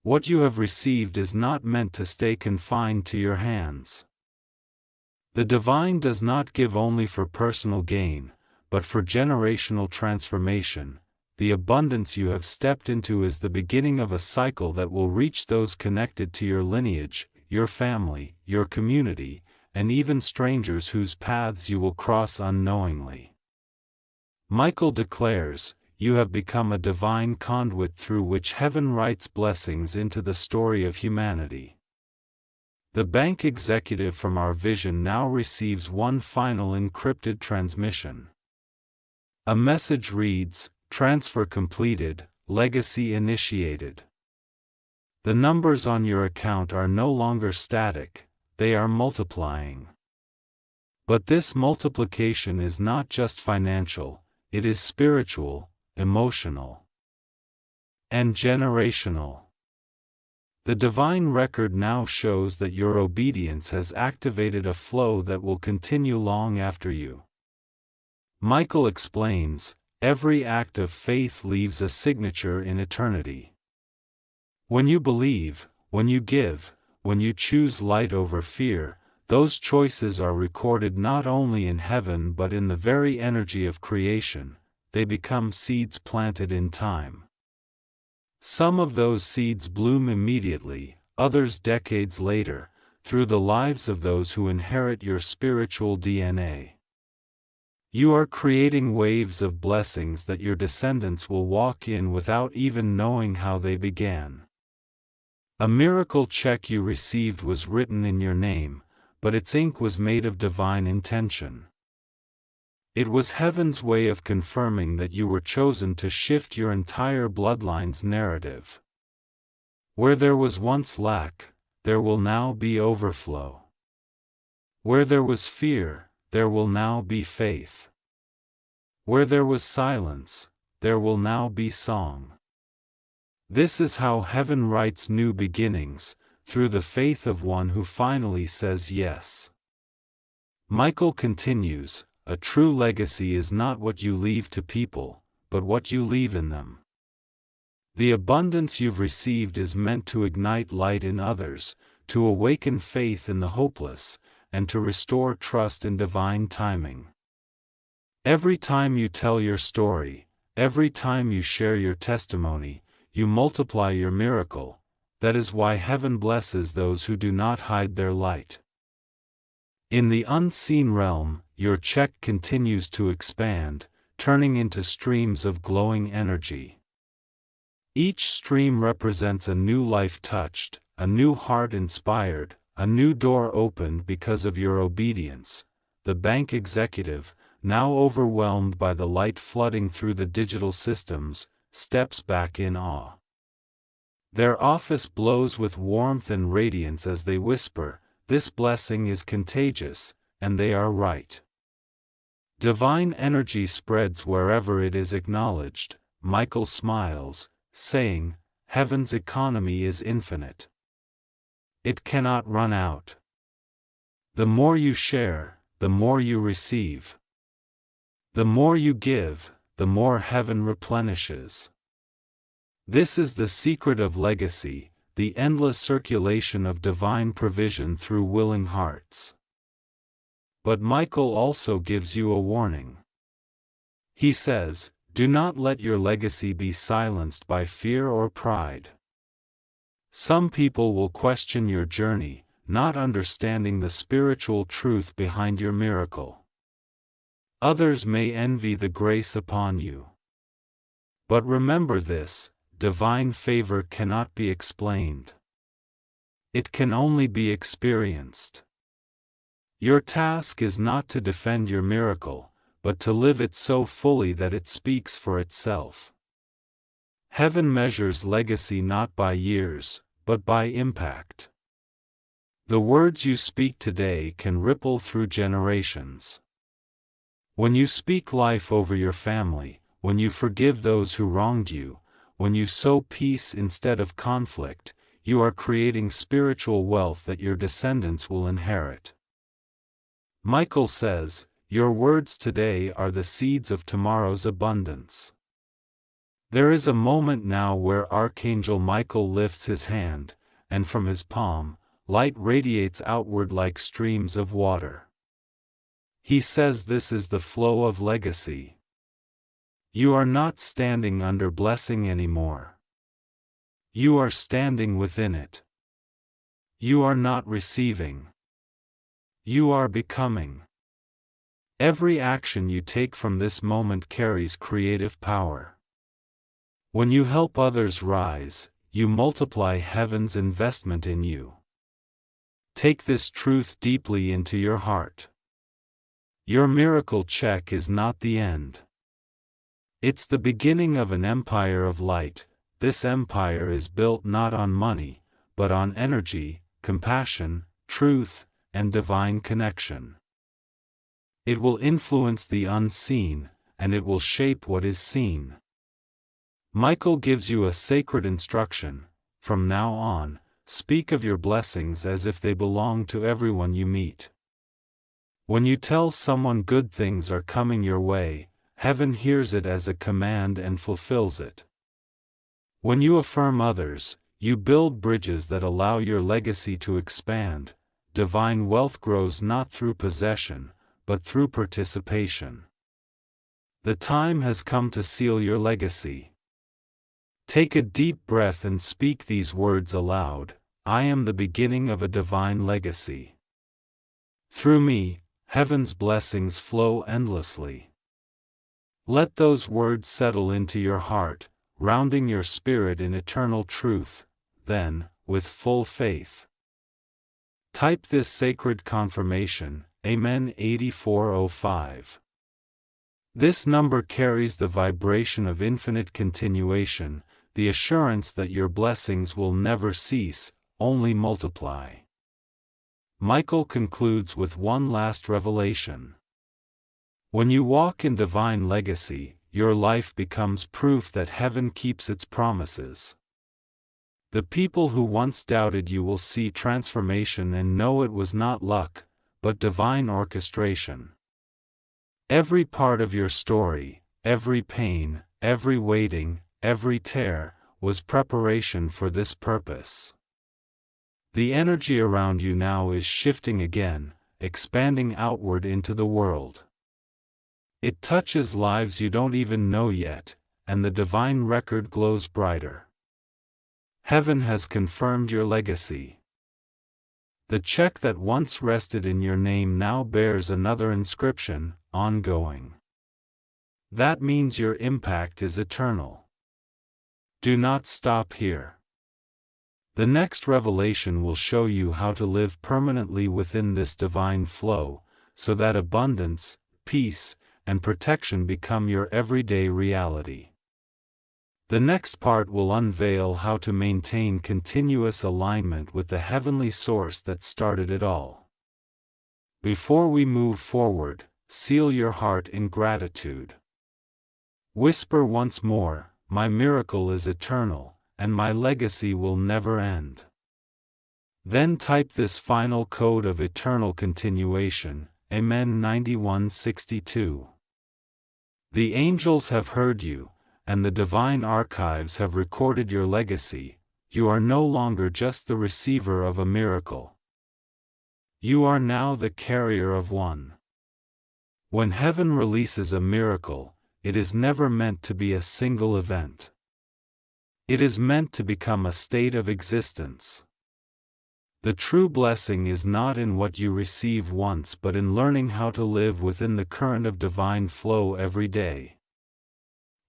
What you have received is not meant to stay confined to your hands. The divine does not give only for personal gain, but for generational transformation. The abundance you have stepped into is the beginning of a cycle that will reach those connected to your lineage, your family, your community, and even strangers whose paths you will cross unknowingly. Michael declares, you have become a divine conduit through which heaven writes blessings into the story of humanity. The bank executive from our vision now receives one final encrypted transmission. A message reads, transfer completed, legacy initiated. The numbers on your account are no longer static, they are multiplying. But this multiplication is not just financial, it is spiritual, emotional, and generational. The divine record now shows that your obedience has activated a flow that will continue long after you. Michael explains, every act of faith leaves a signature in eternity. When you believe, when you give, when you choose light over fear, those choices are recorded not only in heaven but in the very energy of creation. They become seeds planted in time. Some of those seeds bloom immediately, others decades later, through the lives of those who inherit your spiritual DNA. You are creating waves of blessings that your descendants will walk in without even knowing how they began. A miracle check you received was written in your name, but its ink was made of divine intention. It was heaven's way of confirming that you were chosen to shift your entire bloodline's narrative. Where there was once lack, there will now be overflow. Where there was fear, there will now be faith. Where there was silence, there will now be song. This is how heaven writes new beginnings, through the faith of one who finally says yes. Michael continues, a true legacy is not what you leave to people, but what you leave in them. The abundance you've received is meant to ignite light in others, to awaken faith in the hopeless, and to restore trust in divine timing. Every time you tell your story, every time you share your testimony, you multiply your miracle. That is why heaven blesses those who do not hide their light. In the unseen realm, your check continues to expand, turning into streams of glowing energy. Each stream represents a new life touched, a new heart inspired, a new door opened because of your obedience. The bank executive, now overwhelmed by the light flooding through the digital systems, steps back in awe. Their office glows with warmth and radiance as they whisper, "This blessing is contagious," and they are right. Divine energy spreads wherever it is acknowledged. Michael smiles, saying, "Heaven's economy is infinite. It cannot run out. The more you share, the more you receive. The more you give, the more heaven replenishes." This is the secret of legacy, the endless circulation of divine provision through willing hearts. But Michael also gives you a warning. He says, "Do not let your legacy be silenced by fear or pride." Some people will question your journey, not understanding the spiritual truth behind your miracle. Others may envy the grace upon you. But remember this: divine favor cannot be explained. It can only be experienced. Your task is not to defend your miracle, but to live it so fully that it speaks for itself. Heaven measures legacy not by years, but by impact. The words you speak today can ripple through generations. When you speak life over your family, when you forgive those who wronged you, when you sow peace instead of conflict, you are creating spiritual wealth that your descendants will inherit. Michael says, "Your words today are the seeds of tomorrow's abundance." There is a moment now where Archangel Michael lifts his hand, and from his palm, light radiates outward like streams of water. He says this is the flow of legacy. You are not standing under blessing anymore. You are standing within it. You are not receiving. You are becoming. Every action you take from this moment carries creative power. When you help others rise, you multiply heaven's investment in you. Take this truth deeply into your heart. Your miracle check is not the end. It's the beginning of an empire of light. This empire is built not on money, but on energy, compassion, truth, and divine connection. It will influence the unseen, and it will shape what is seen. Michael gives you a sacred instruction: from now on, speak of your blessings as if they belong to everyone you meet. When you tell someone good things are coming your way, heaven hears it as a command and fulfills it. When you affirm others, you build bridges that allow your legacy to expand. Divine wealth grows not through possession, but through participation. The time has come to seal your legacy. Take a deep breath and speak these words aloud: I am the beginning of a divine legacy. Through me, heaven's blessings flow endlessly. Let those words settle into your heart, rounding your spirit in eternal truth. Then, with full faith, type this sacred confirmation: Amen 8405. This number carries the vibration of infinite continuation, the assurance that your blessings will never cease, only multiply. Michael concludes with one last revelation. When you walk in divine legacy, your life becomes proof that heaven keeps its promises. The people who once doubted you will see transformation and know it was not luck, but divine orchestration. Every part of your story, every pain, every waiting, every tear, was preparation for this purpose. The energy around you now is shifting again, expanding outward into the world. It touches lives you don't even know yet, and the divine record glows brighter. Heaven has confirmed your legacy. The check that once rested in your name now bears another inscription, ongoing. That means your impact is eternal. Do not stop here. The next revelation will show you how to live permanently within this divine flow, so that abundance, peace, and protection become your everyday reality. The next part will unveil how to maintain continuous alignment with the heavenly source that started it all. Before we move forward, seal your heart in gratitude. Whisper once more, "My miracle is eternal, and my legacy will never end." Then type this final code of eternal continuation, Amen 9162. The angels have heard you, and the divine archives have recorded your legacy. You are no longer just the receiver of a miracle. You are now the carrier of one. When heaven releases a miracle, it is never meant to be a single event. It is meant to become a state of existence. The true blessing is not in what you receive once but in learning how to live within the current of divine flow every day.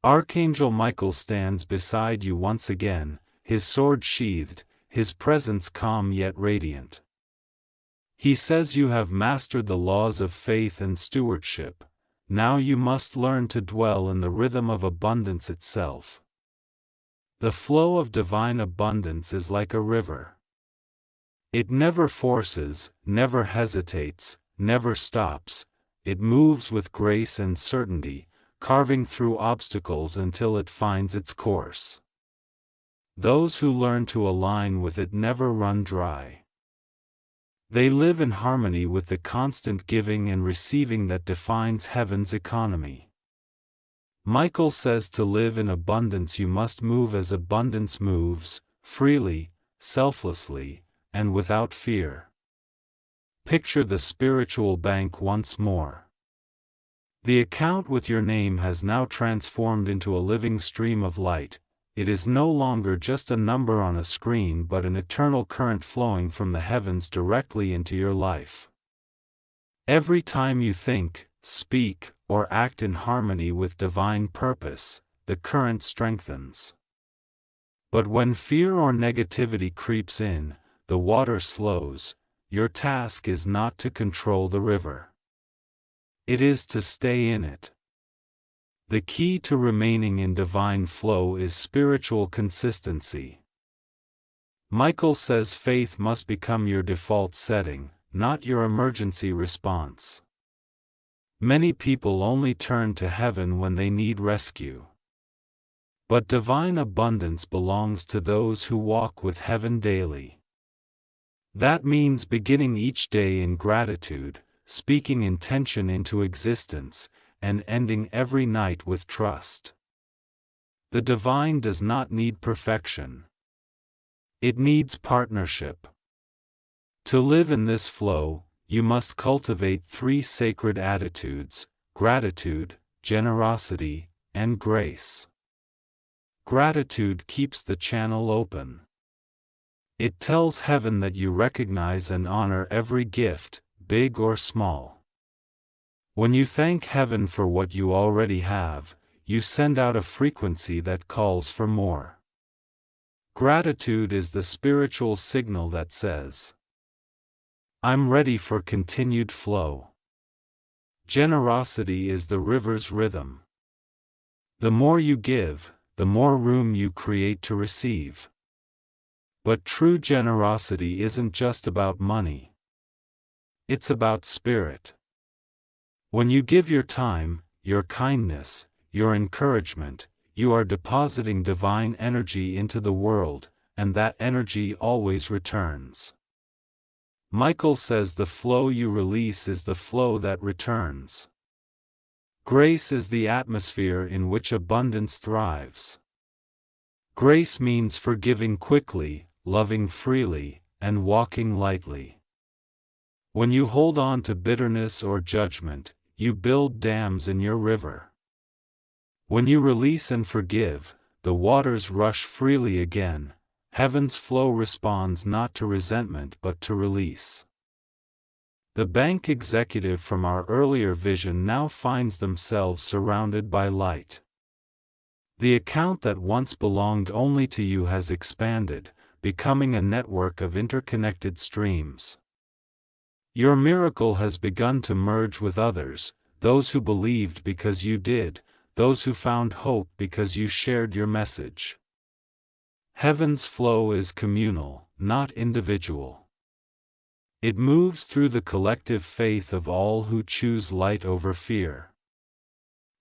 Archangel Michael stands beside you once again, his sword sheathed, his presence calm yet radiant. He says you have mastered the laws of faith and stewardship. Now you must learn to dwell in the rhythm of abundance itself. The flow of divine abundance is like a river. It never forces, never hesitates, never stops. It moves with grace and certainty, carving through obstacles until it finds its course. Those who learn to align with it never run dry. They live in harmony with the constant giving and receiving that defines heaven's economy. Michael says to live in abundance you must move as abundance moves, freely, selflessly, and without fear. Picture the spiritual bank once more. The account with your name has now transformed into a living stream of light. It is no longer just a number on a screen but an eternal current flowing from the heavens directly into your life. Every time you think, speak, or act in harmony with divine purpose, the current strengthens. But when fear or negativity creeps in, the water slows. Your task is not to control the river. It is to stay in it. The key to remaining in divine flow is spiritual consistency. Michael says faith must become your default setting, not your emergency response. Many people only turn to heaven when they need rescue. But divine abundance belongs to those who walk with heaven daily. That means beginning each day in gratitude, speaking intention into existence, and ending every night with trust. The divine does not need perfection. It needs partnership. To live in this flow, you must cultivate three sacred attitudes: gratitude, generosity, and grace. Gratitude keeps the channel open. It tells heaven that you recognize and honor every gift, big or small. When you thank heaven for what you already have, you send out a frequency that calls for more. Gratitude is the spiritual signal that says, "I'm ready for continued flow." Generosity is the river's rhythm. The more you give, the more room you create to receive. But true generosity isn't just about money. It's about spirit. When you give your time, your kindness, your encouragement, you are depositing divine energy into the world, and that energy always returns. Michael says the flow you release is the flow that returns. Grace is the atmosphere in which abundance thrives. Grace means forgiving quickly, loving freely, and walking lightly. When you hold on to bitterness or judgment, you build dams in your river. When you release and forgive, the waters rush freely again. Heaven's flow responds not to resentment but to release. The bank executive from our earlier vision now finds themselves surrounded by light. The account that once belonged only to you has expanded, becoming a network of interconnected streams. Your miracle has begun to merge with others, those who believed because you did, those who found hope because you shared your message. Heaven's flow is communal, not individual. It moves through the collective faith of all who choose light over fear.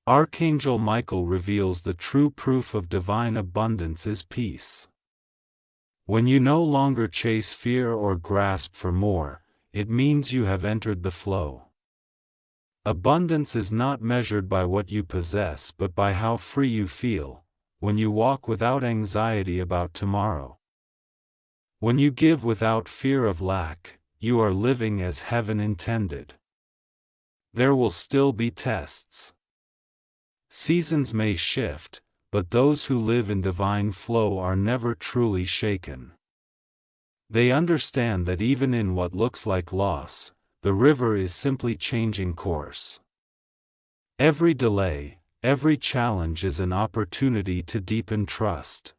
Archangel Michael reveals the true proof of divine abundance is peace. When you no longer chase fear or grasp for more, it means you have entered the flow. Abundance is not measured by what you possess but by how free you feel, when you walk without anxiety about tomorrow. When you give without fear of lack, you are living as heaven intended. There will still be tests. Seasons may shift, but those who live in divine flow are never truly shaken. They understand that even in what looks like loss, the river is simply changing course. Every delay, every challenge is an opportunity to deepen trust.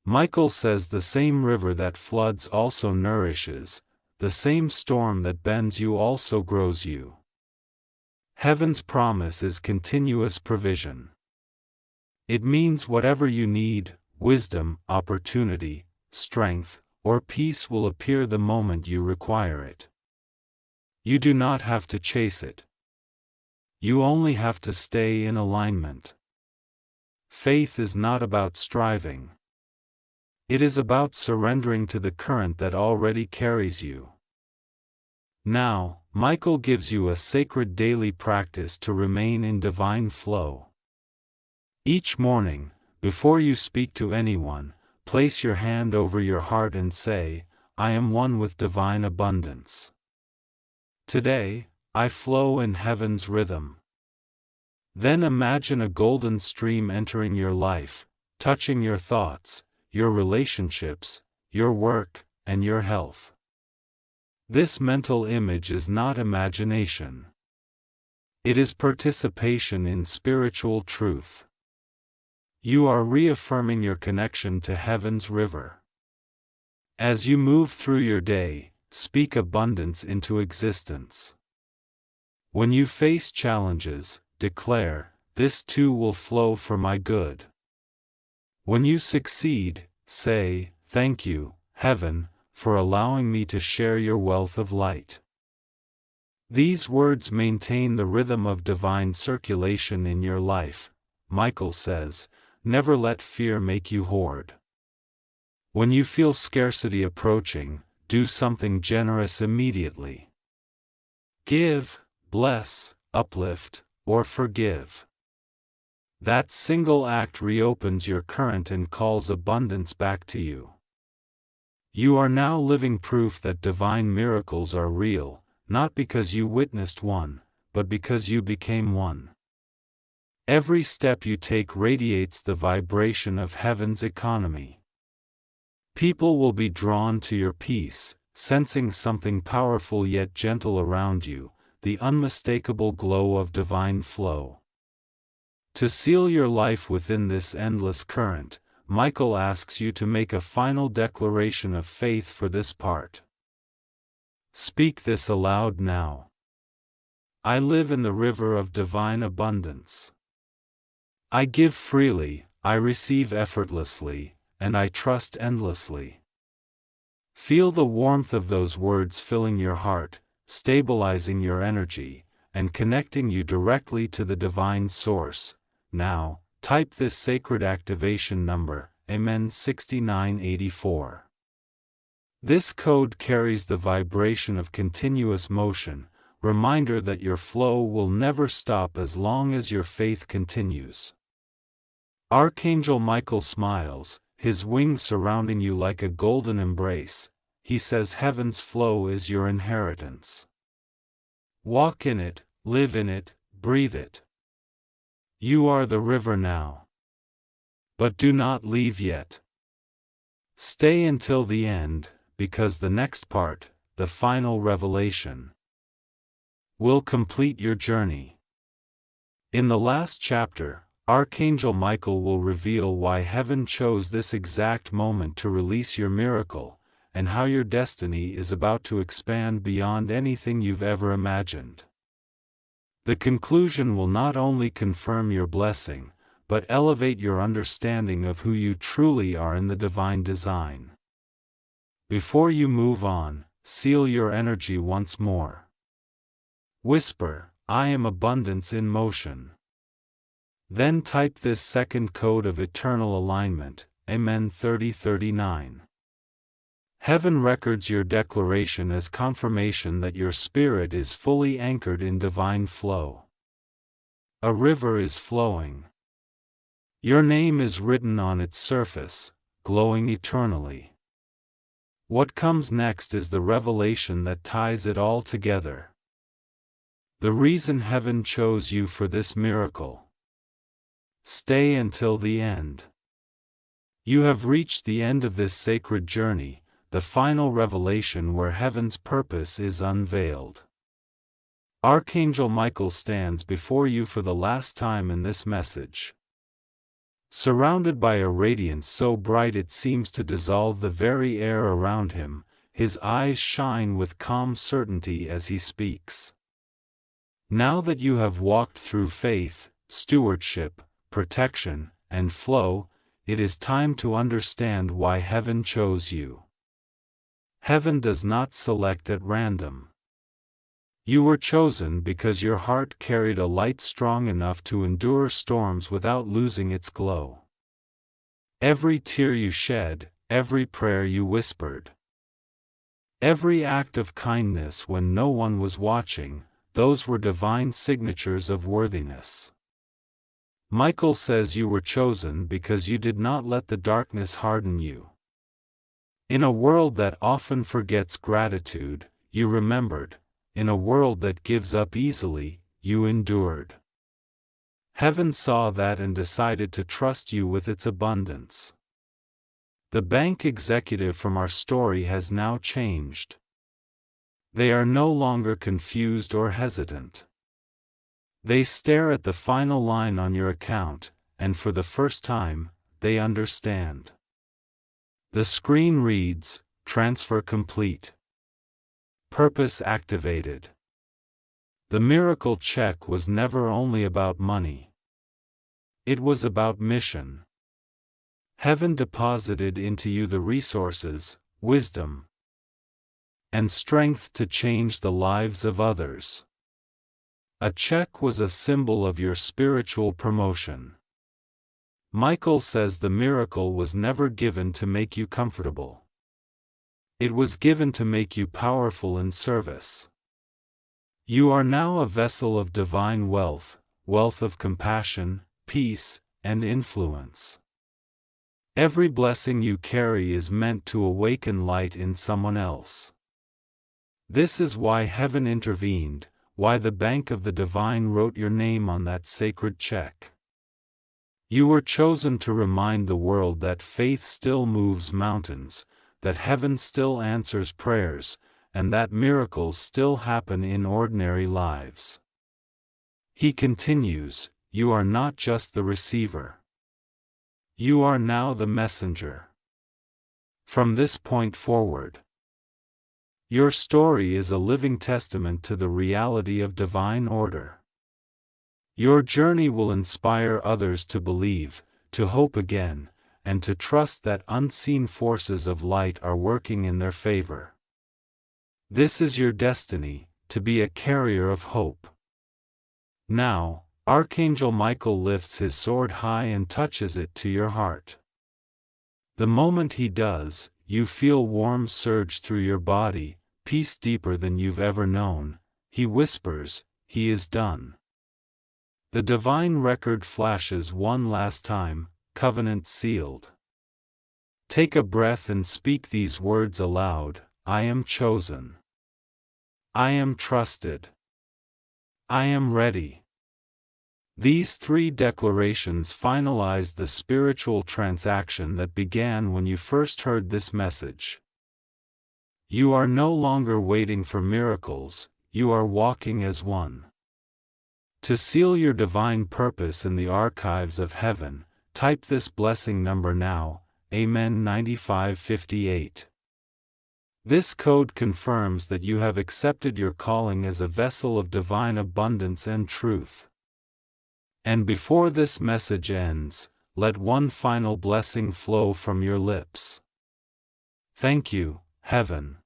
Michael says the same river that floods also nourishes, the same storm that bends you also grows you. Heaven's promise is continuous provision. It means whatever you need, wisdom, opportunity, strength, or peace will appear the moment you require it. You do not have to chase it. You only have to stay in alignment. Faith is not about striving. It is about surrendering to the current that already carries you. Now, Michael gives you a sacred daily practice to remain in divine flow. Each morning, before you speak to anyone, place your hand over your heart and say, I am one with divine abundance. Today, I flow in heaven's rhythm. Then imagine a golden stream entering your life, touching your thoughts, your relationships, your work, and your health. This mental image is not imagination. It is participation in spiritual truth. You are reaffirming your connection to heaven's river. As you move through your day, speak abundance into existence. When you face challenges, declare, this too will flow for my good. When you succeed, say, thank you, heaven, for allowing me to share your wealth of light. These words maintain the rhythm of divine circulation in your life. Michael says, never let fear make you hoard. When you feel scarcity approaching, do something generous immediately. Give, bless, uplift, or forgive. That single act reopens your current and calls abundance back to you. You are now living proof that divine miracles are real, not because you witnessed one, but because you became one. Every step you take radiates the vibration of heaven's economy. People will be drawn to your peace, sensing something powerful yet gentle around you, the unmistakable glow of divine flow. To seal your life within this endless current, Michael asks you to make a final declaration of faith for this part. Speak this aloud now. I live in the river of divine abundance. I give freely, I receive effortlessly, and I trust endlessly. Feel the warmth of those words filling your heart, stabilizing your energy, and connecting you directly to the divine source. Now, type this sacred activation number, Amen 6984. This code carries the vibration of continuous motion, reminder that your flow will never stop as long as your faith continues. Archangel Michael smiles, his wings surrounding you like a golden embrace. He says heaven's flow is your inheritance. Walk in it, live in it, breathe it. You are the river now. But do not leave yet. Stay until the end, because the next part, the final revelation, will complete your journey. In the last chapter, Archangel Michael will reveal why heaven chose this exact moment to release your miracle, and how your destiny is about to expand beyond anything you've ever imagined. The conclusion will not only confirm your blessing, but elevate your understanding of who you truly are in the divine design. Before you move on, seal your energy once more. Whisper, "I am abundance in motion." Then type this second code of eternal alignment, Amen 3039. Heaven records your declaration as confirmation that your spirit is fully anchored in divine flow. A river is flowing. Your name is written on its surface, glowing eternally. What comes next is the revelation that ties it all together. The reason heaven chose you for this miracle. Stay until the end. You have reached the end of this sacred journey, the final revelation where heaven's purpose is unveiled. Archangel Michael stands before you for the last time in this message. Surrounded by a radiance so bright it seems to dissolve the very air around him, his eyes shine with calm certainty as he speaks. Now that you have walked through faith, stewardship, protection, and flow, it is time to understand why heaven chose you. Heaven does not select at random. You were chosen because your heart carried a light strong enough to endure storms without losing its glow. Every tear you shed, every prayer you whispered, every act of kindness when no one was watching, those were divine signatures of worthiness. Michael says you were chosen because you did not let the darkness harden you. In a world that often forgets gratitude, you remembered. In a world that gives up easily, you endured. Heaven saw that and decided to trust you with its abundance. The bank executive from our story has now changed. They are no longer confused or hesitant. They stare at the final line on your account, and for the first time, they understand. The screen reads, "Transfer complete. Purpose activated." The miracle check was never only about money. It was about mission. Heaven deposited into you the resources, wisdom, and strength to change the lives of others. A check was a symbol of your spiritual promotion. Michael says the miracle was never given to make you comfortable. It was given to make you powerful in service. You are now a vessel of divine wealth, wealth of compassion, peace, and influence. Every blessing you carry is meant to awaken light in someone else. This is why heaven intervened, why the bank of the divine wrote your name on that sacred check. You were chosen to remind the world that faith still moves mountains, that heaven still answers prayers, and that miracles still happen in ordinary lives. He continues, you are not just the receiver. You are now the messenger. From this point forward, your story is a living testament to the reality of divine order. Your journey will inspire others to believe, to hope again, and to trust that unseen forces of light are working in their favor. This is your destiny, to be a carrier of hope. Now, Archangel Michael lifts his sword high and touches it to your heart. The moment he does, you feel warmth surge through your body, peace deeper than you've ever known, He whispers, "He is done." The divine record flashes one last time, covenant sealed. Take a breath and speak these words aloud: I am chosen. I am trusted. I am ready. These three declarations finalize the spiritual transaction that began when you first heard this message. You are no longer waiting for miracles, you are walking as one. To seal your divine purpose in the archives of heaven, type this blessing number now, Amen 9558. This code confirms that you have accepted your calling as a vessel of divine abundance and truth. And before this message ends, let one final blessing flow from your lips. Thank you, Heaven.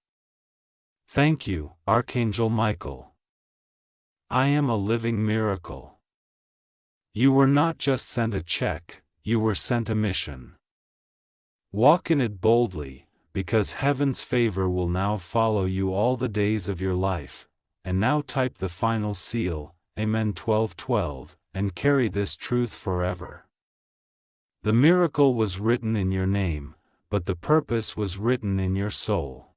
Thank you, Archangel Michael. I am a living miracle. You were not just sent a check, you were sent a mission. Walk in it boldly, because heaven's favor will now follow you all the days of your life. And now type the final seal, Amen 1212, and carry this truth forever. The miracle was written in your name, but the purpose was written in your soul.